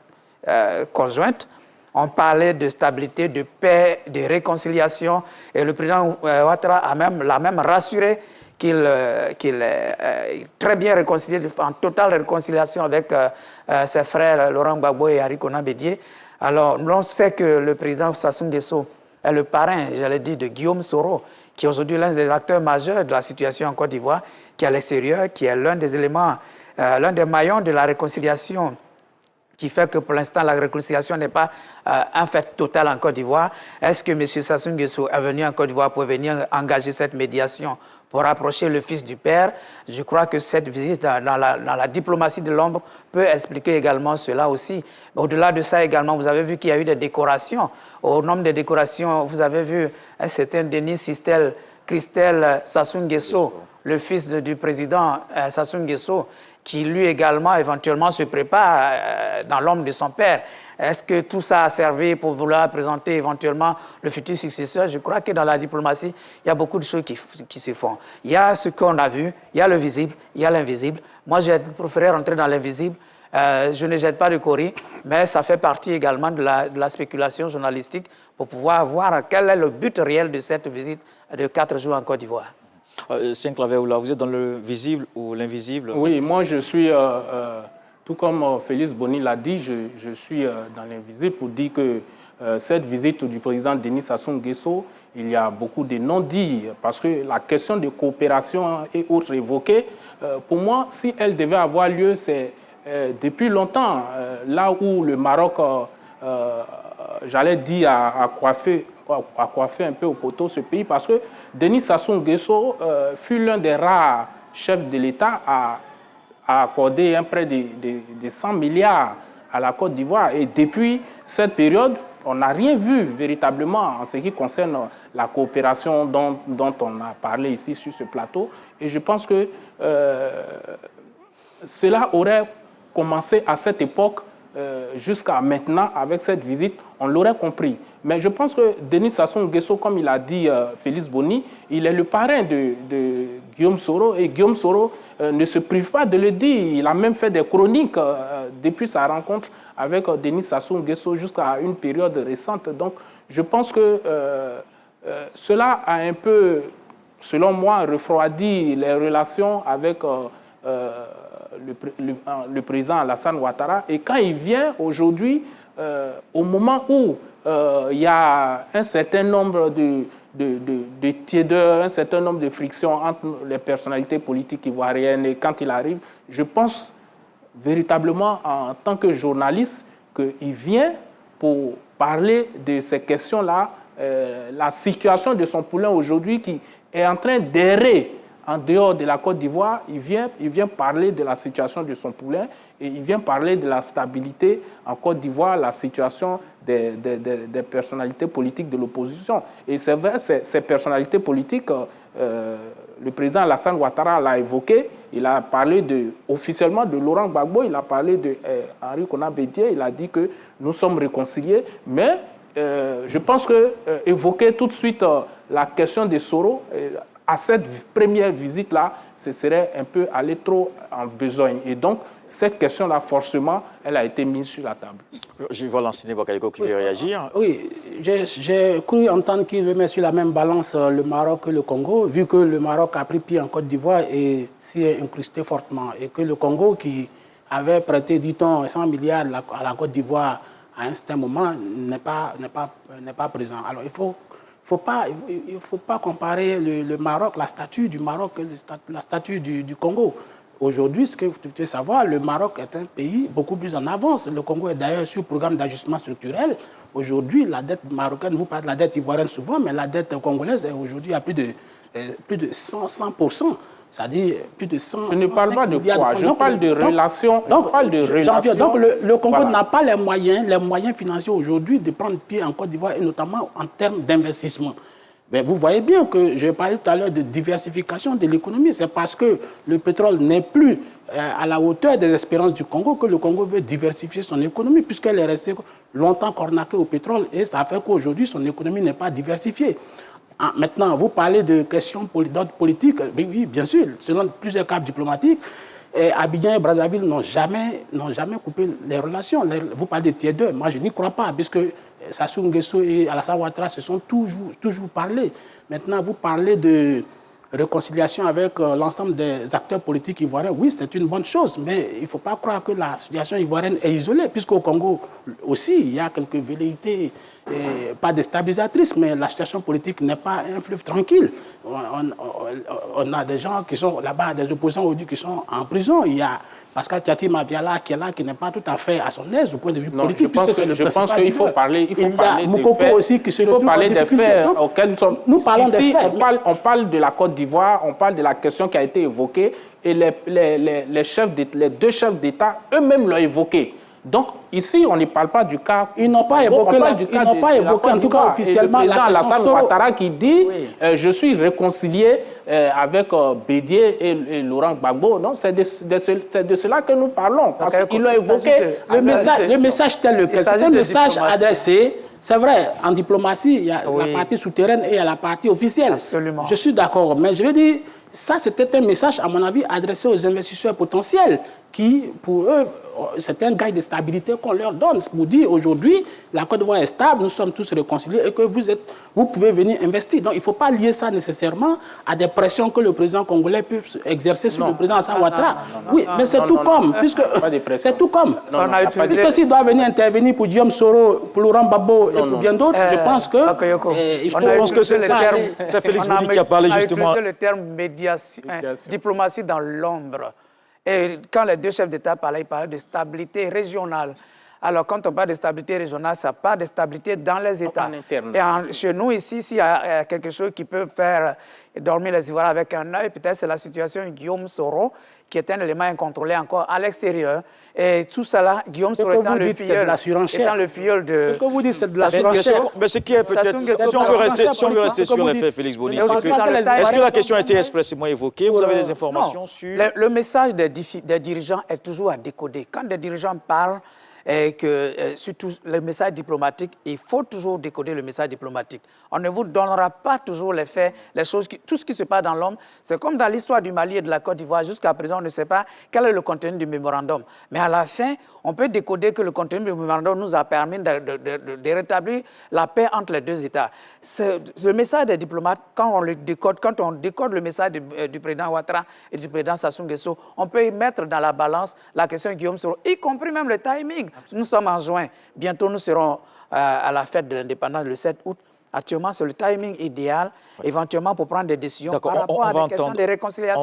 conjointe, on parlait de stabilité, de paix, de réconciliation. Et le président Ouattara l'a même rassuré qu'il est très bien réconcilié, en totale réconciliation avec ses frères Laurent Gbagbo et Henri Konan Bédié. Alors, on sait que le président Sassou Nguesso est le parrain, j'allais dire, de Guillaume Soro, qui est aujourd'hui l'un des acteurs majeurs de la situation en Côte d'Ivoire, qui est à l'extérieur, qui est l'un des éléments, l'un des maillons de la réconciliation, qui fait que pour l'instant, la réconciliation n'est pas un fait total en Côte d'Ivoire. Est-ce que M. Sassou Nguesso est venu en Côte d'Ivoire pour venir engager cette médiation pour rapprocher le fils du père? Je crois que cette visite dans la diplomatie de l'ombre peut expliquer également cela aussi. Au-delà de ça également, vous avez vu qu'il y a eu des décorations. Au nombre des décorations, vous avez vu un certain Denis Christel Sassou Nguesso, le fils du président Sassou Nguesso, qui lui également éventuellement se prépare dans l'ombre de son père. Est-ce que tout ça a servi pour vouloir présenter éventuellement le futur successeur? Je crois que dans la diplomatie, il y a beaucoup de choses qui se font. Il y a ce qu'on a vu, il y a le visible, il y a l'invisible. Moi, j'ai préféré rentrer dans l'invisible. Je ne jette pas de courrier, mais ça fait partie également de la spéculation journalistique pour pouvoir voir quel est le but réel de cette visite de 4 jours en Côte d'Ivoire. Sinclair, vous êtes dans le visible ou l'invisible? Oui, moi je suis, tout comme Félix Boni l'a dit, je suis dans l'invisible pour dire que cette visite du président Denis Sassou Nguesso, il y a beaucoup de non-dits, parce que la question de coopération et autres évoquée, pour moi, si elle devait avoir lieu, c'est depuis longtemps, là où le Maroc, j'allais dire, a coiffé un peu au poteau ce pays, parce que Denis Sassou Nguesso fut l'un des rares chefs de l'État à accorder un prêt de 100 milliards à la Côte d'Ivoire. Et depuis cette période, on n'a rien vu véritablement en ce qui concerne la coopération dont on a parlé ici sur ce plateau. Et je pense que cela aurait commencé à cette époque jusqu'à maintenant avec cette visite, on l'aurait compris. Mais je pense que Denis Sassou Nguesso, comme il a dit Félix Boni, il est le parrain de Guillaume Soro, et Guillaume Soro ne se prive pas de le dire. Il a même fait des chroniques depuis sa rencontre avec Denis Sassou Nguesso jusqu'à une période récente. Donc je pense que cela a un peu, selon moi, refroidi les relations avec le président Alassane Ouattara. Et quand il vient aujourd'hui, au moment où il y a un certain nombre de tiédeurs, un certain nombre de frictions entre les personnalités politiques ivoiriennes, et quand il arrive, je pense véritablement en tant que journaliste qu'il vient pour parler de ces questions-là, la situation de son poulain aujourd'hui qui est en train d'errer en dehors de la Côte d'Ivoire. Il vient parler de la situation de son poulain et il vient parler de la stabilité en Côte d'Ivoire, la situation des personnalités politiques de l'opposition. Et c'est vrai, ces personnalités politiques, le président Alassane Ouattara l'a évoqué, il a parlé officiellement de Laurent Gbagbo, il a parlé de Henri Konan Bédié, il a dit que nous sommes réconciliés, mais je pense que évoquer tout de suite la question de Soro, à cette première visite-là, ce serait un peu aller trop en besogne. Et donc, cette question-là, forcément, elle a été mise sur la table. Je vois l'enseignant Bakayoko qui veut réagir. Oui, j'ai cru entendre qu'il veut mettre sur la même balance le Maroc et le Congo, vu que le Maroc a pris pied en Côte d'Ivoire et s'y est incrusté fortement. Et que le Congo, qui avait prêté, dit-on, 100 milliards à la Côte d'Ivoire à un certain moment, n'est pas présent. Alors, il ne faut pas comparer le Maroc, la statue du Maroc et la statue du Congo. Aujourd'hui, ce que vous devez savoir, le Maroc est un pays beaucoup plus en avance. Le Congo est d'ailleurs sur le programme d'ajustement structurel. Aujourd'hui, la dette marocaine, vous parlez de la dette ivoirienne souvent, mais la dette congolaise est aujourd'hui à plus de 100%. C'est-à-dire plus de 100. Je ne parle pas de quoi, je parle de relations. Donc, le Congo n'a pas les moyens financiers aujourd'hui de prendre pied en Côte d'Ivoire, et notamment en termes d'investissement. Mais vous voyez bien que je parlais tout à l'heure de diversification de l'économie. C'est parce que le pétrole n'est plus à la hauteur des espérances du Congo que le Congo veut diversifier son économie, puisqu'elle est restée longtemps cornaquée au pétrole, et ça fait qu'aujourd'hui, son économie n'est pas diversifiée. Maintenant, vous parlez de questions d'ordre politique. Oui, bien sûr, selon plusieurs cadres diplomatiques, Abidjan et Brazzaville n'ont jamais coupé les relations. Vous parlez de tiers 2, moi je n'y crois pas, puisque Sassou Nguesso et Alassane Ouattara se sont toujours parlé. Maintenant, vous parlez de réconciliation avec l'ensemble des acteurs politiques ivoiriens. Oui, c'est une bonne chose, mais il ne faut pas croire que la situation ivoirienne est isolée, puisqu'au Congo aussi, il y a quelques velléités, pas déstabilisatrices, mais la situation politique n'est pas un fleuve tranquille. On a des gens qui sont là-bas, des opposants aujourd'hui qui sont en prison. Il y a Pascal Thiati Mabiala qui est là, qui n'est pas tout à fait à son aise au point de vue politique. Je pense qu'il faut parler des faits. Aussi qui se il faut parler des faits auxquels nous parlons des faits. On parle de la Côte d'Ivoire, on parle de la question qui a été évoquée, et les deux chefs d'État eux-mêmes l'ont évoqué. Donc, ici, on ne parle pas du cas... Ils n'ont pas évoqué, en tout cas officiellement, le président Alassane Ouattara qui dit oui. Je suis réconcilié avec Bédié et Laurent Gbagbo. Non, c'est de cela que nous parlons, parce qu'ils l'ont évoqué. Le message tel lequel, c'est un message adressé, c'est vrai, en diplomatie, il y a la partie souterraine et il y a la partie officielle. Absolument. Je suis d'accord, mais je veux dire, ça c'était un message, à mon avis, adressé aux investisseurs potentiels qui, pour eux, c'est un gage de stabilité qu'on leur donne. Vous dites aujourd'hui, la Côte d'Ivoire est stable, nous sommes tous réconciliés et que vous pouvez venir investir. Donc il ne faut pas lier ça nécessairement à des pressions que le président congolais peut exercer sur le président Alassane Ouattara. Oui, mais c'est tout comme, puisque c'est tout comme. Puisque s'il doit venir intervenir pour Guillaume Soro, pour Laurent Gbagbo et pour bien d'autres, je pense que je pense que c'est Félix Boudy qui a parlé justement. On a utilisé le terme médiation, diplomatie dans l'ombre. Et quand les deux chefs d'État parlaient, ils parlaient de stabilité régionale. Alors, quand on parle de stabilité régionale, ça parle de stabilité dans les États. Et chez nous, ici, s'il y a quelque chose qui peut faire dormir les Ivoiriens avec un œil, peut-être c'est la situation de Guillaume Soro, qui est un élément incontrôlé encore à l'extérieur. Et tout cela, Guillaume Soro étant le filleul de... Ce que vous dites, c'est de la surenchère. Mais ce qui est peut-être... Si on veut rester sur les faits, Félix Boudy, est-ce que la question a été expressément évoquée? Vous avez des informations sur... Le message des dirigeants est toujours à décoder. Quand des dirigeants parlent, et que surtout le message diplomatique, il faut toujours décoder le message diplomatique. On ne vous donnera pas toujours les faits, les choses, tout ce qui se passe dans l'homme. C'est comme dans l'histoire du Mali et de la Côte d'Ivoire. Jusqu'à présent, on ne sait pas quel est le contenu du mémorandum. Mais à la fin, on peut décoder que le contenu du mémorandum nous a permis de rétablir la paix entre les deux États. Le message des diplomates, quand on décode le message du président Ouattara et du président Sassou Nguesso, on peut y mettre dans la balance la question de Guillaume Soro, y compris même le timing. Nous sommes en juin. Bientôt, nous serons à la fête de l'indépendance le 7 août. Actuellement, c'est le timing idéal, éventuellement, pour prendre des décisions par rapport à des questions de réconciliation.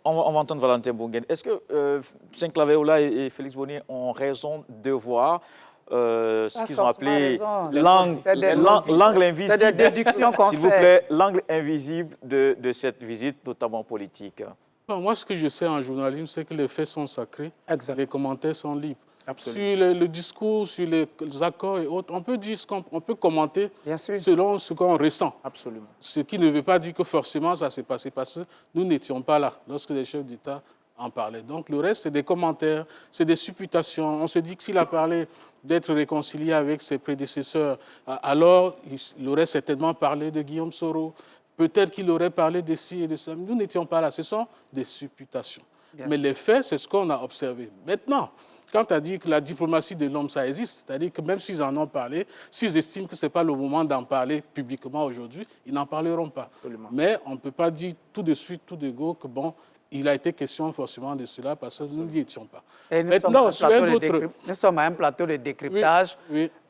On va entendre Valentin Boungen. Est-ce que Saint-Claver-Oula et Félix Boudy ont raison de voir ce qu'ils ont appelé l'angle invisible, c'est des déductions qu'on fait. S'il vous plaît, l'angle invisible de cette visite, notamment politique? Non, moi, ce que je sais en journalisme, c'est que les faits sont sacrés, les commentaires sont libres. Absolument. Sur le discours, sur les accords et autres, on peut dire on peut commenter selon ce qu'on ressent. Absolument. Ce qui ne veut pas dire que forcément ça s'est passé, parce que nous n'étions pas là lorsque les chefs d'État en parlaient. Donc le reste, c'est des commentaires, c'est des supputations. On se dit que s'il a parlé d'être réconcilié avec ses prédécesseurs, alors il aurait certainement parlé de Guillaume Soro, peut-être qu'il aurait parlé de ci et de ça. Nous n'étions pas là, ce sont des supputations. Mais les faits, c'est ce qu'on a observé. Maintenant, quand tu as dit que la diplomatie de l'homme, ça existe, c'est-à-dire que même s'ils en ont parlé, s'ils estiment que ce n'est pas le moment d'en parler publiquement aujourd'hui, ils n'en parleront pas. Absolument. Mais on ne peut pas dire tout de suite, tout de go, que bon, il a été question forcément de cela parce que nous n'y étions pas. Et nous sommes à un plateau de décryptage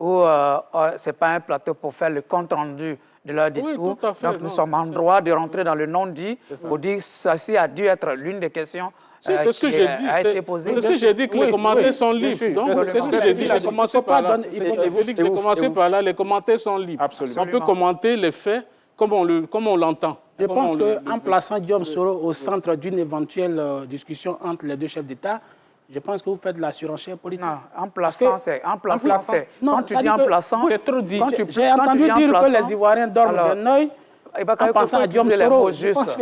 où ce n'est pas un plateau pour faire le compte-rendu de leur discours. Tout à fait, donc nous sommes en droit de rentrer dans le non-dit pour dire que ceci a dû être l'une des questions c'est ce que j'ai dit. C'est ce que j'ai dit, que les commentaires sont libres. Donc, c'est ce que j'ai dit. Commencez par là. Félix, j'ai commencé par là. Les commentaires sont libres. Absolument. On peut commenter les faits comme on l'entend. Je pense qu'en plaçant Guillaume Soro au centre d'une éventuelle discussion entre les deux chefs d'État, je pense que vous faites de la surenchère politique. Non, en plaçant, c'est... Quand tu dis en plaçant, j'ai entendu dire que les Ivoiriens dorment d'un œil. En pensant à Guillaume Soro,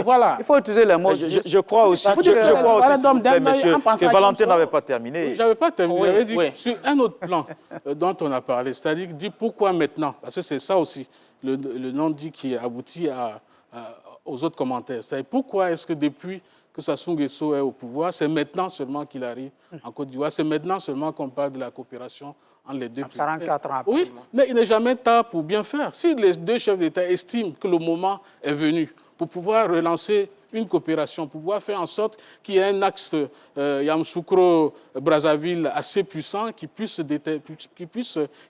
voilà. Il faut utiliser les mots justes. Je crois aussi, monsieur, que Valentin n'avait pas terminé. Je n'avais pas terminé. J'avais dit sur un autre plan dont on a parlé, c'est-à-dire dire pourquoi maintenant, parce que c'est ça aussi le non-dit qui aboutit aux autres commentaires. C'est pourquoi est-ce que depuis que Sassou Nguesso est au pouvoir, c'est maintenant seulement qu'il arrive en Côte d'Ivoire, c'est maintenant seulement qu'on parle de la coopération entre les deux pays. 44 ans après. Oui, mais il n'est jamais tard pour bien faire. Si les deux chefs d'État estiment que le moment est venu pour pouvoir relancer une coopération, pour pouvoir faire en sorte qu'il y ait un axe Yamoussoukro-Brazzaville assez puissant qui puisse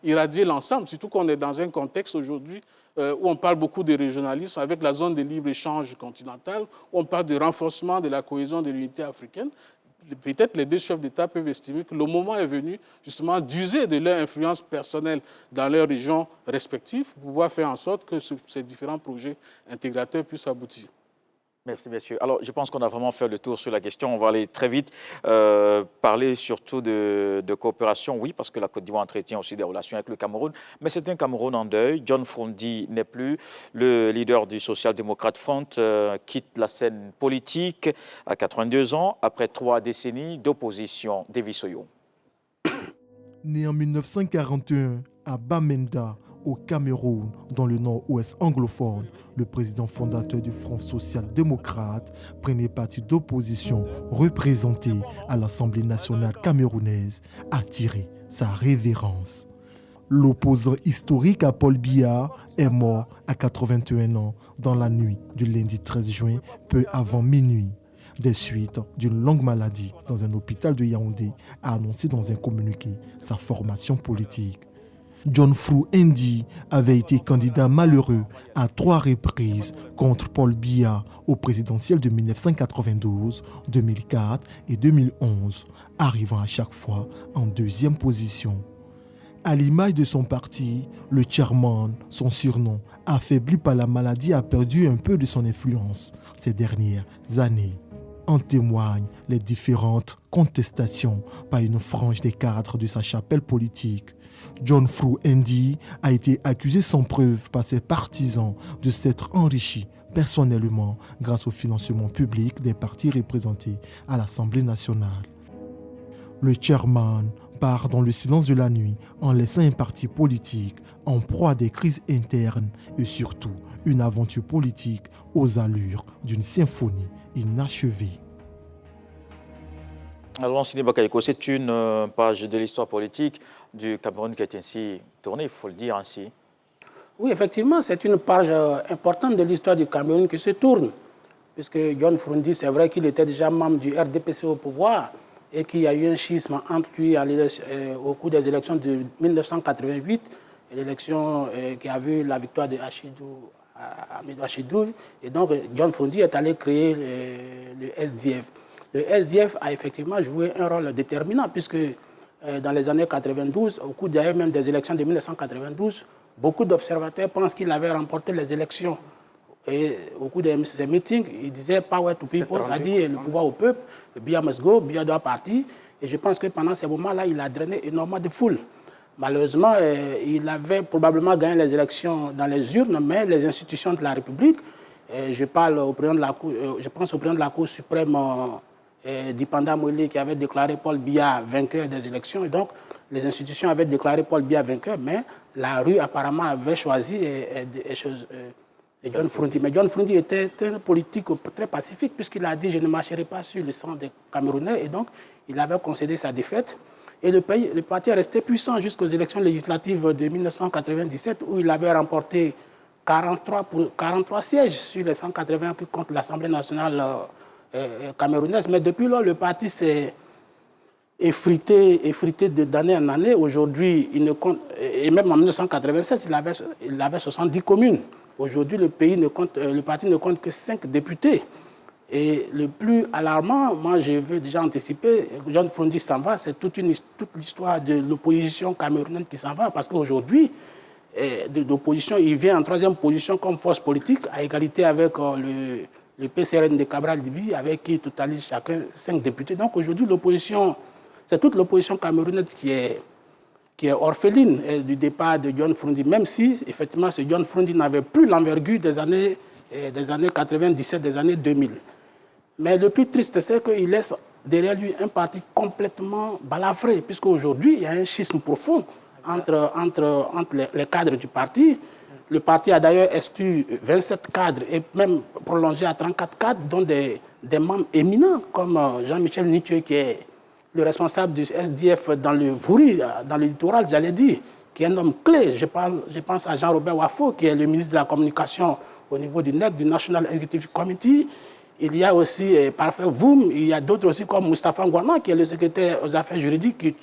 irradier l'ensemble, surtout qu'on est dans un contexte aujourd'hui où on parle beaucoup de régionalisme avec la zone de libre-échange continentale, où on parle de renforcement de la cohésion de l'unité africaine. Peut-être les deux chefs d'État peuvent estimer que le moment est venu justement d'user de leur influence personnelle dans leurs régions respectives pour pouvoir faire en sorte que ces différents projets intégrateurs puissent aboutir. Merci, messieurs. Alors, je pense qu'on a vraiment fait le tour sur la question. On va aller très vite parler surtout de coopération, oui, parce que la Côte d'Ivoire entretient aussi des relations avec le Cameroun. Mais c'est un Cameroun en deuil. John Frondi n'est plus. Le leader du Social Democrat Front quitte la scène politique à 82 ans, après 3 décennies d'opposition. Davis Oyo. Né en 1941 à Bamenda, au Cameroun, dans le nord-ouest anglophone, le président fondateur du Front social-démocrate, premier parti d'opposition représenté à l'Assemblée nationale camerounaise, a tiré sa révérence. L'opposant historique à Paul Biya est mort à 81 ans dans la nuit du lundi 13 juin, peu avant minuit, des suites d'une longue maladie dans un hôpital de Yaoundé, a annoncé dans un communiqué sa formation politique. John Fru-Ndi avait été candidat malheureux à 3 reprises contre Paul Biya au présidentiel de 1992, 2004 et 2011, arrivant à chaque fois en 2e position. À l'image de son parti, le chairman, son surnom, affaibli par la maladie, a perdu un peu de son influence ces dernières années. En témoignent les différentes contestations par une frange des cadres de sa chapelle politique. John Fru-Ndi a été accusé sans preuve par ses partisans de s'être enrichi personnellement grâce au financement public des partis représentés à l'Assemblée nationale. Le chairman part dans le silence de la nuit en laissant un parti politique en proie à des crises internes et surtout une aventure politique aux allures d'une symphonie inachevée. Alors, Sidi Bakayoko, c'est une page de l'histoire politique du Cameroun qui est ainsi tournée, il faut le dire ainsi. Oui, effectivement, c'est une page importante de l'histoire du Cameroun qui se tourne. Puisque John Frondi, c'est vrai qu'il était déjà membre du RDPC au pouvoir et qu'il y a eu un schisme entre lui au cours des élections de 1988, l'élection qui a vu la victoire de Hamidou Achidou. Et donc, John Frondi est allé créer le SDF. Le SDF a effectivement joué un rôle déterminant puisque dans les années 92, au cours d'ailleurs même des élections de 1992, beaucoup d'observateurs pensent qu'il avait remporté les élections. Et au cours de ces meetings, il disait « power to people », c'est-à-dire le pouvoir au peuple, Biya must go, Biya doit partir. Et je pense que pendant ces moments-là, il a drainé énormément de foules. Malheureusement, il avait probablement gagné les élections dans les urnes, mais les institutions de la République, je pense au président de la Cour suprême, Dipanda Moïli, qui avait déclaré Paul Biya vainqueur des élections. Et donc, les institutions avaient déclaré Paul Biya vainqueur, mais la rue apparemment avait choisi de John Frundi. Mais John Frundi était un politique très pacifique puisqu'il a dit « je ne marcherai pas sur le sang des Camerounais » et donc il avait concédé sa défaite. Et le parti est resté puissant jusqu'aux élections législatives de 1997 où il avait remporté 43 sièges sur les 180 qui comptent l'Assemblée nationale camerounaise. Mais depuis lors, le parti s'est effrité d'année en année. Aujourd'hui, il ne compte, et même en 1987, il avait 70 communes. Aujourd'hui, le parti ne compte que 5 députés. Et le plus alarmant, moi je veux déjà anticiper, John Frundi s'en va, c'est toute l'histoire de l'opposition camerounaise qui s'en va, parce qu'aujourd'hui, de l'opposition, il vient en 3e position comme force politique, à égalité avec le PCRN de Cabral Libi, avec qui totalise chacun 5 députés. Donc aujourd'hui, l'opposition, c'est toute l'opposition camerounaise qui est orpheline du départ de John Frundi, même si, effectivement, ce John Frundi n'avait plus l'envergure des années 97, des années 2000. Mais le plus triste, c'est qu'il laisse derrière lui un parti complètement balafré, puisqu'aujourd'hui, il y a un schisme profond entre les cadres du parti. Le parti a d'ailleurs exclu 27 cadres et même prolongé à 34 cadres, dont des membres éminents, comme Jean-Michel Nitieux, qui est le responsable du SDF dans le Vouri, dans le littoral, j'allais dire, qui est un homme clé. Je pense à Jean-Robert Wafo, qui est le ministre de la Communication au niveau du NEC, du National Executive Committee. Il y a aussi Parfait Voum, il y a d'autres aussi comme Moustapha Ngouama, qui est le secrétaire aux affaires juridiques, qui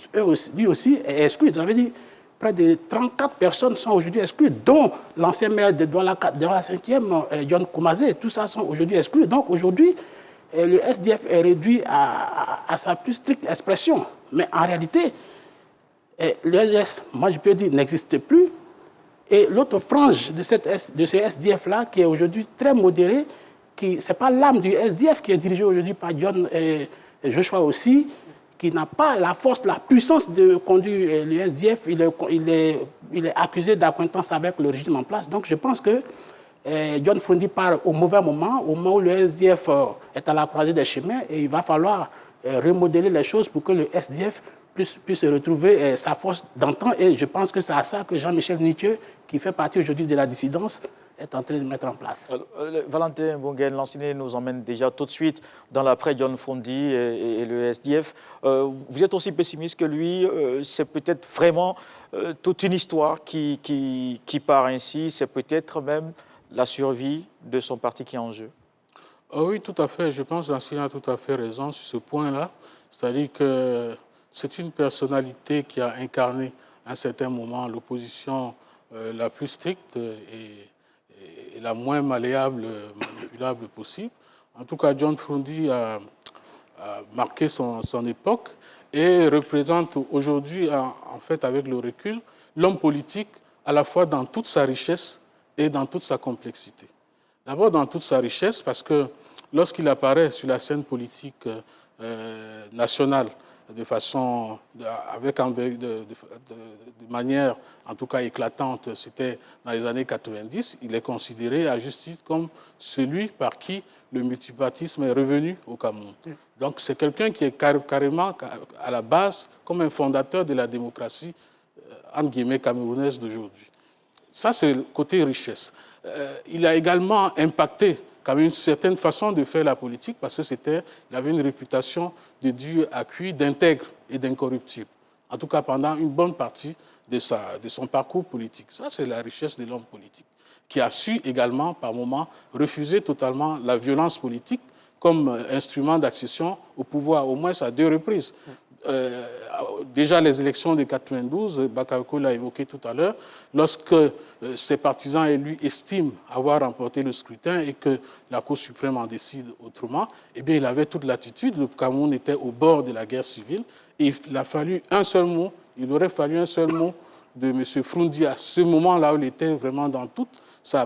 lui aussi est exclu. Ça veut dire près de 34 personnes sont aujourd'hui exclues, dont l'ancien maire de Douala 5e, John Koumazé. Tous ça sont aujourd'hui exclus. Donc aujourd'hui, le SDF est réduit à sa plus stricte expression. Mais en réalité, le SDF, moi je peux dire, n'existe plus. Et l'autre frange de ce SDF-là, qui est aujourd'hui très modéré, ce n'est pas l'âme du SDF qui est dirigée aujourd'hui par John et Joshua aussi, qui n'a pas la force, la puissance de conduire le SDF. Il est accusé d'acquaintance avec le régime en place. Donc je pense que John Frundi part au mauvais moment, au moment où le SDF est à la croisée des chemins, et il va falloir remodeler les choses pour que le SDF puisse retrouver sa force d'antan. Et je pense que c'est à ça que Jean-Michel Nitieux, qui fait partie aujourd'hui de la dissidence, est en train de mettre en place. Valentin Bonguel, Lanciné nous emmène déjà tout de suite dans l'après John Frundi et le SDF. Vous êtes aussi pessimiste que lui. C'est peut-être vraiment toute une histoire qui part ainsi. C'est peut-être même la survie de son parti qui est en jeu. Oui, tout à fait. Je pense que Lanciné a tout à fait raison sur ce point-là. C'est-à-dire que c'est une personnalité qui a incarné à un certain moment l'opposition la plus stricte et la moins malléable, manipulable possible. En tout cas, John Frundi a marqué son époque et représente aujourd'hui, en fait, avec le recul, l'homme politique à la fois dans toute sa richesse et dans toute sa complexité. D'abord dans toute sa richesse, parce que lorsqu'il apparaît sur la scène politique nationale, de manière en tout cas éclatante, c'était dans les années 90, il est considéré à juste titre comme celui par qui le multipartisme est revenu au Cameroun. Donc c'est quelqu'un qui est carrément à la base comme un fondateur de la démocratie entre guillemets camerounaise d'aujourd'hui. Ça c'est le côté richesse. Il a également impacté comme une certaine façon de faire la politique, parce qu'il avait une réputation de Dieu acquis, d'intègre et d'incorruptible. En tout cas, pendant une bonne partie de son parcours politique. Ça, c'est la richesse de l'homme politique, qui a su également, par moments, refuser totalement la violence politique comme instrument d'accession au pouvoir, au moins à 2 reprises. Déjà les élections de 92, Bakayoko l'a évoqué tout à l'heure, lorsque ses partisans et lui estiment avoir remporté le scrutin et que la Cour suprême en décide autrement, eh bien, il avait toute l'attitude. Le Cameroun était au bord de la guerre civile et il aurait fallu un seul mot de M. Frundi à ce moment-là où il était vraiment dans toute sa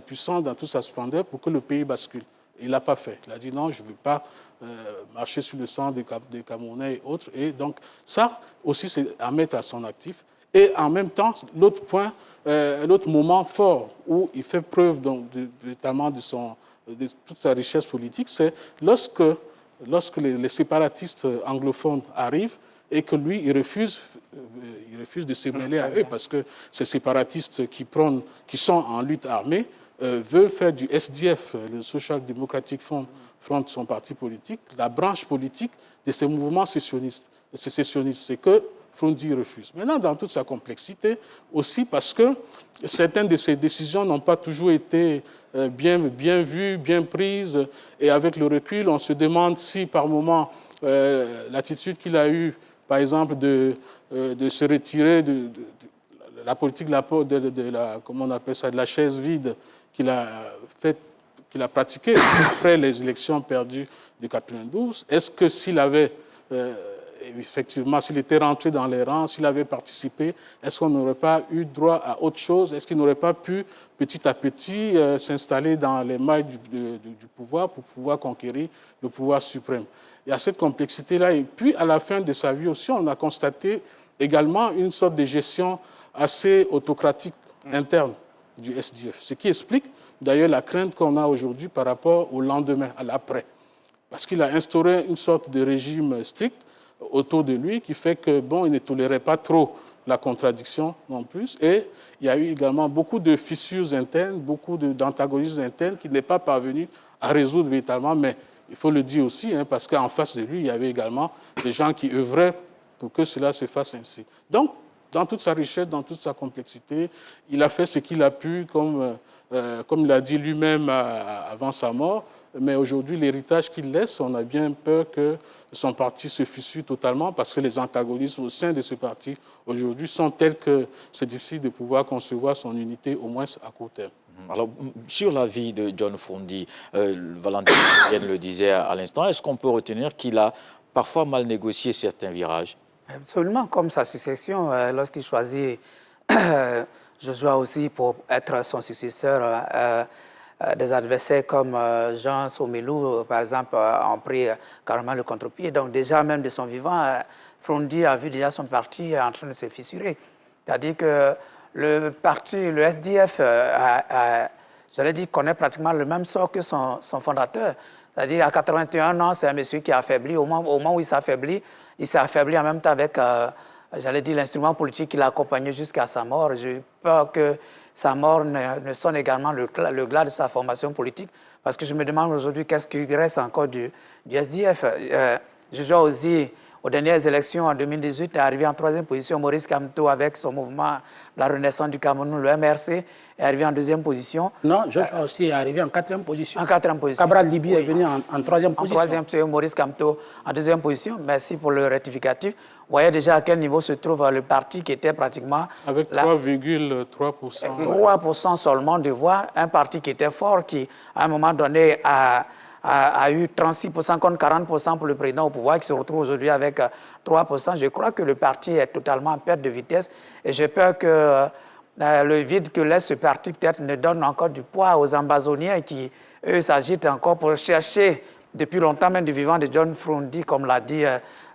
puissance, dans toute sa splendeur pour que le pays bascule. Et il ne l'a pas fait. Il a dit non, je ne veux pas marcher sur le sang des Camerounais et autres. Et donc, ça aussi, c'est à mettre à son actif. Et en même temps, l'autre moment fort où il fait preuve notamment de toute sa richesse politique, c'est lorsque les séparatistes anglophones arrivent et que lui, il refuse de se mêler à eux parce que ces séparatistes qui sont en lutte armée veut faire du SDF, le Social Democratic Front, son parti politique, la branche politique de ces mouvements sécessionnistes. C'est que Frondi refuse. Maintenant, dans toute sa complexité, aussi parce que certaines de ces décisions n'ont pas toujours été bien vues, bien prises. Et avec le recul, on se demande si, par moment, l'attitude qu'il a eue, par exemple, de se retirer de la politique comment on appelle ça, de la chaise vide qu'il a pratiquée après les élections perdues de 92, est-ce que s'il avait effectivement, s'il était rentré dans les rangs, s'il avait participé, est-ce qu'on n'aurait pas eu droit à autre chose? Est-ce qu'il n'aurait pas pu, petit à petit, s'installer dans les mailles du pouvoir pour pouvoir conquérir le pouvoir suprême? Il y a cette complexité-là. Et puis, à la fin de sa vie aussi, on a constaté également une sorte de gestion assez autocratique interne du SDF. Ce qui explique d'ailleurs la crainte qu'on a aujourd'hui par rapport au lendemain, à l'après. Parce qu'il a instauré une sorte de régime strict autour de lui qui fait que, bon, il ne tolérait pas trop la contradiction non plus. Et il y a eu également beaucoup de fissures internes, beaucoup d'antagonismes internes qu'il n'est pas parvenu à résoudre véritablement. Mais il faut le dire aussi, parce qu'en face de lui, il y avait également des gens qui œuvraient pour que cela se fasse ainsi. Donc, dans toute sa richesse, dans toute sa complexité, il a fait ce qu'il a pu, comme il l'a dit lui-même avant sa mort. Mais aujourd'hui, l'héritage qu'il laisse, on a bien peur que son parti se fissure totalement parce que les antagonismes au sein de ce parti aujourd'hui sont tels que c'est difficile de pouvoir concevoir son unité, au moins à court terme. Alors, sur la vie de John Frondi, Valentin le disait à l'instant, est-ce qu'on peut retenir qu'il a parfois mal négocié certains virages? Absolument, comme sa succession, lorsqu'il choisit Joshua aussi pour être son successeur, des adversaires comme Jean Somelou, par exemple, ont pris carrément le contre-pied. Donc déjà, même de son vivant, Frondi a vu déjà son parti en train de se fissurer. C'est-à-dire que le parti, le SDF, j'allais dire, connaît pratiquement le même sort que son fondateur. C'est-à-dire, à 81 ans, c'est un monsieur qui a affaibli. Au moment où il s'est affaibli en même temps avec, j'allais dire, l'instrument politique qui l'a accompagné jusqu'à sa mort. J'ai peur que sa mort ne sonne également le glas de sa formation politique, parce que je me demande aujourd'hui qu'est-ce qu'il reste encore du SDF. Joshua Ozzy, aux dernières élections en 2018, est arrivé en 3e position. Maurice Kamto, avec son mouvement La Renaissance du Cameroun, le MRC, est arrivé en 2e position. Non, Joshua aussi est arrivé en 4e position. En 4e position. Cabral Libi est venu en 3e position. En 3e, c'est Maurice Kamto en 2e position. Merci pour le rectificatif. Vous voyez déjà à quel niveau se trouve le parti qui était pratiquement... Avec 3,3%. 3% seulement de voix. Un parti qui était fort, qui, à un moment donné, a eu 36% contre 40% pour le président au pouvoir, qui se retrouve aujourd'hui avec 3%. Je crois que le parti est totalement en perte de vitesse. Et j'ai peur que le vide que laisse ce parti peut-être ne donne encore du poids aux Ambazoniens qui, eux, s'agitent encore pour chercher, depuis longtemps même du vivant de John Frondi, comme l'a dit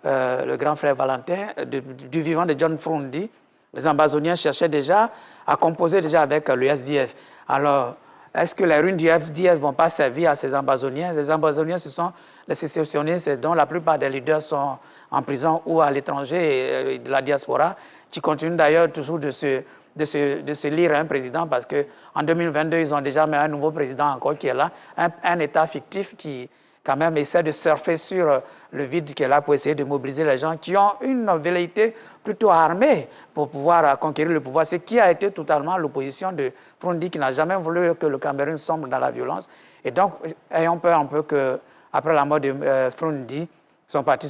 le grand frère Valentin, du vivant de John Frondi. Les Ambazoniens cherchaient déjà à composer déjà avec le SDF. Alors, est-ce que les ruines du SDF ne vont pas servir à ces Ambazoniens? Les Ambazoniens, ce sont les sécessionnistes dont la plupart des leaders sont en prison ou à l'étranger, de la diaspora, qui continuent d'ailleurs toujours de se lire un président, parce qu'en 2022, ils ont déjà mis un nouveau président encore qui est là, un État fictif qui quand même essaie de surfer sur le vide qui est là pour essayer de mobiliser les gens qui ont une velléité plutôt armée pour pouvoir conquérir le pouvoir. Ce qui a été totalement l'opposition de Frondi, qui n'a jamais voulu que le Cameroun sombre dans la violence. Et donc, ayons peur un peu qu'après la mort de Frondi, son parti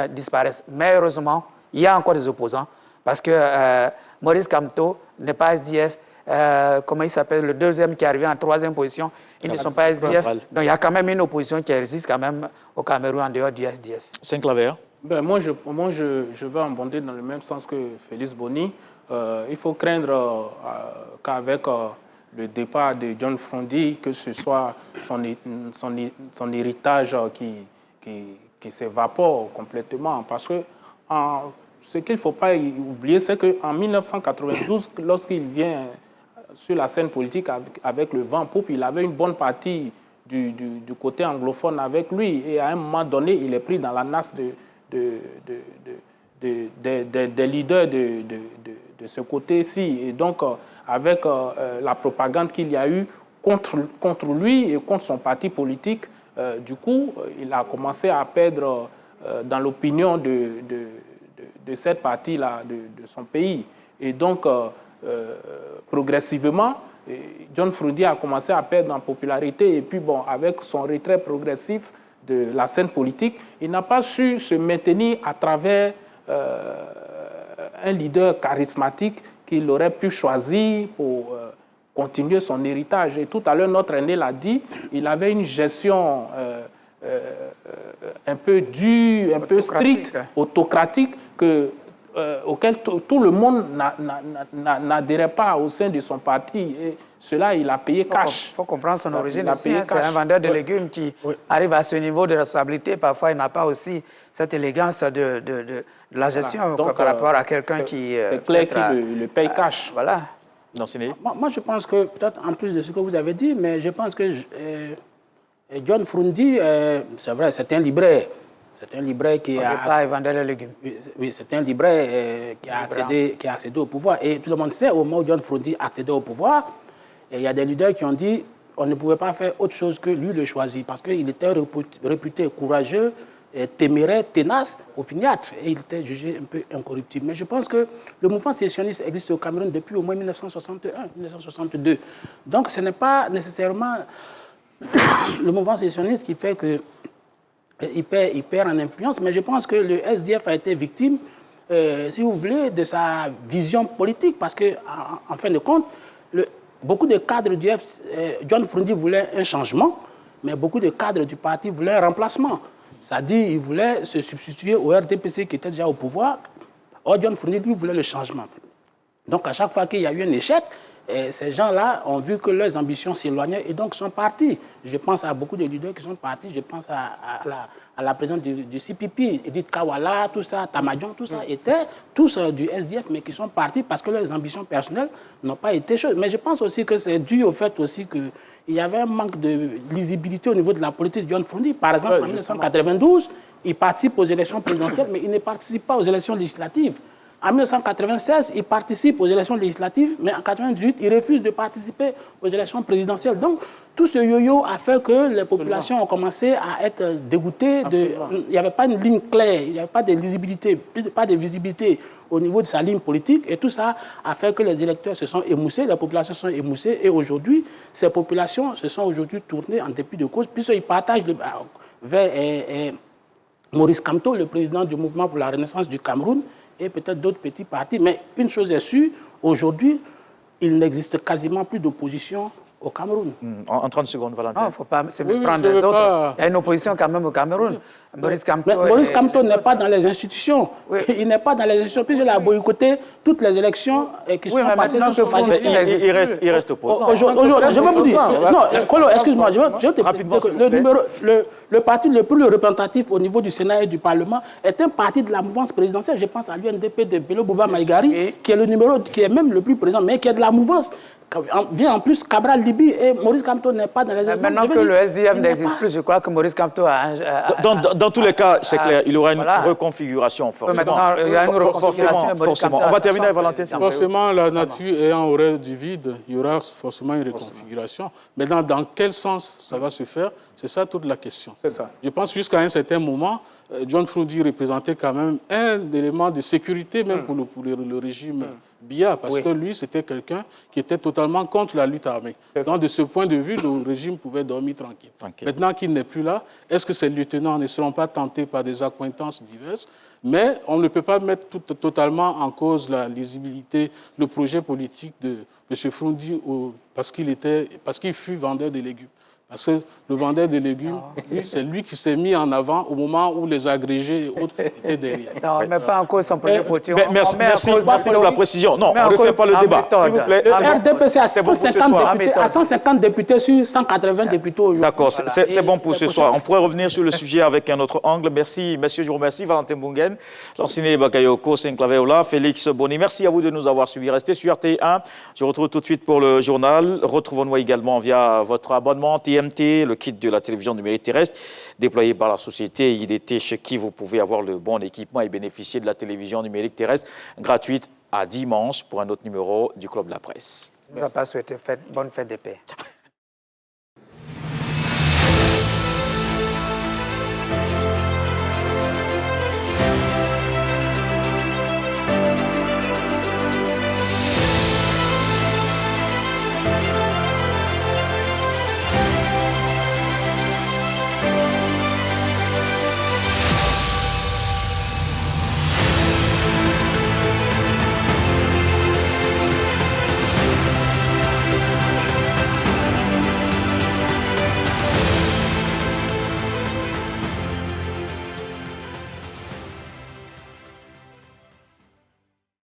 disparaisse. Mais heureusement, il y a encore des opposants, parce que Maurice Kamto n'est pas SDF. Comment il s'appelle, le deuxième qui est arrivé en 3e position, ils ne sont pas SDF. Donc il y a quand même une opposition qui existe quand même au Cameroun en dehors du SDF. Saint-Claver. Moi, je vais abonder dans le même sens que Félix Boni. Il faut craindre qu'avec le départ de John Frondi, que ce soit son héritage qui s'évapore complètement. Parce que ce qu'il ne faut pas oublier, c'est qu'en 1992, lorsqu'il vient sur la scène politique avec le vent poupe, il avait une bonne partie du côté anglophone avec lui. Et à un moment donné, il est pris dans la nasse des leaders de ce côté-ci. Et donc, avec la propagande qu'il y a eu, contre lui et contre son parti politique. Du coup, il a commencé à perdre dans l'opinion de cette partie-là de son pays. Et donc, progressivement, John Froudi a commencé à perdre en popularité. Et puis, bon, avec son retrait progressif de la scène politique, il n'a pas su se maintenir à travers un leader charismatique qu'il aurait pu choisir pour continuer son héritage. Et tout à l'heure, notre aîné l'a dit, il avait une gestion un peu dure, un peu stricte, autocratique, auquel tout le monde n'adhérait pas au sein de son parti. Et cela, il a payé cash. Il faut comprendre son origine aussi. C'est un vendeur de légumes qui arrive à ce niveau de responsabilité. Parfois, il n'a pas aussi cette élégance de la gestion par rapport à quelqu'un qui... C'est clair qu'il le paye cash. Voilà. Non, moi, je pense que, peut-être en plus de ce que vous avez dit, mais je pense que John Froudi, c'est vrai, c'est un libraire. C'est un libraire qui a... pas vendre les légumes. Oui, c'est un libraire qui a accédé au pouvoir. Et tout le monde sait, au moment où John Froudi a accédé au pouvoir, il y a des leaders qui ont dit qu'on ne pouvait pas faire autre chose que lui le choisir, parce qu'il était réputé courageux, téméraire, tenace, opiniâtre, et il était jugé un peu incorruptible. Mais je pense que le mouvement sécessionniste existe au Cameroun depuis au moins 1961, 1962. Donc ce n'est pas nécessairement le mouvement sécessionniste qui fait que il perd en influence, mais je pense que le SDF a été victime, si vous voulez, de sa vision politique, parce qu'en fin de compte, beaucoup de cadres du John Froudi voulait un changement, mais beaucoup de cadres du parti voulaient un remplacement. C'est-à-dire qu'il voulait se substituer au RDPC qui était déjà au pouvoir. Or, John Froudi, lui, voulait le changement. Donc, à chaque fois qu'il y a eu un échec, ces gens-là ont vu que leurs ambitions s'éloignaient et donc sont partis. Je pense à beaucoup de leaders qui sont partis. Je pense à la présidente du CPP, Edith Kawala, tout ça, Tamadjon, tout ça, étaient tous du SDF, mais qui sont partis parce que leurs ambitions personnelles n'ont pas été choses. Mais je pense aussi que c'est dû au fait aussi qu'il y avait un manque de lisibilité au niveau de la politique de John Froudi. Par exemple, en 1992, il participe aux élections présidentielles, mais il ne participe pas aux élections législatives. En 1996, il participe aux élections législatives, mais en 1998, il refuse de participer aux élections présidentielles. Donc, tout ce yo-yo a fait que les populations ont commencé à être dégoûtées. Il n'y avait pas une ligne claire, il n'y avait pas de lisibilité, pas de visibilité au niveau de sa ligne politique. Et tout ça a fait que les électeurs se sont émoussés, les populations se sont émoussées. Et aujourd'hui, ces populations se sont aujourd'hui tournées en dépit de cause, puisqu'ils partagent vers Maurice Kamto, le président du mouvement pour la renaissance du Cameroun, et peut-être d'autres petits partis. Mais une chose est sûre, aujourd'hui, il n'existe quasiment plus d'opposition au Cameroun. En 30 secondes, Valentin. Non, il ne faut pas se méprendre des autres. Il y a une opposition quand même au Cameroun. Maurice Kamto n'est pas dans les institutions. Oui. Il n'est pas dans les institutions, puisqu'il a boycotté toutes les élections qui sont passées sur son magistère. Il reste opposant. Je vais vous dire. Non, Kolo, excuse-moi, je vais te préciser que le parti le plus représentatif au niveau du Sénat et du Parlement est un parti de la mouvance présidentielle. Je pense à l'UNDP de Bello Bouba Maïgari, qui est même le plus présent, mais qui est de la mouvance. Vient en plus Cabral Libi et Maurice Kamto n'est pas dans les... Maintenant que le SDF n'existe plus, je crois que Maurice Kamto a... Dans tous les cas, c'est clair, il y aura une reconfiguration, forcément. Il y a une reconfiguration. Forcément. On va terminer avec Valentin. Forcément, la nature ayant horreur du vide, il y aura forcément une reconfiguration. Maintenant, dans quel sens ça va se faire? C'est ça toute la question. C'est ça. Je pense jusqu'à un certain moment, John Froudi représentait quand même un élément de sécurité, même pour le régime Biya, parce que lui, c'était quelqu'un qui était totalement contre la lutte armée. Donc, de ce point de vue, le régime pouvait dormir tranquille. Maintenant qu'il n'est plus là, est-ce que ces lieutenants ne seront pas tentés par des accointances diverses? Mais on ne peut pas mettre totalement en cause la lisibilité, le projet politique de M. Froudi parce qu'il fut vendeur de légumes. Parce que le vendeur de légumes, c'est lui qui s'est mis en avant au moment où les agrégés et autres étaient derrière. Non, on ne met pas en cause son projet politique. Merci pour la précision. Non, on ne fait pas le débat. S'il vous plaît. Le RDPC a 150 députés sur 180 députés aujourd'hui. D'accord, c'est bon pour ce soir. On pourrait revenir sur le sujet avec un autre angle. Merci, messieurs, je vous remercie. Valentin Bungen, Lanciné Bakayoko, Saint-Claveola, Félix Boni. Merci à vous de nous avoir suivis. Restez sur RT1. Je vous retrouve tout de suite pour le journal. Retrouvons-nous également via votre abonnement TMT, le kit de la télévision numérique terrestre déployé par la société IDT, chez qui vous pouvez avoir le bon équipement et bénéficier de la télévision numérique terrestre gratuite à dimanche pour un autre numéro du Club de la Presse. On ne va pas souhaiter bonne fête de paix.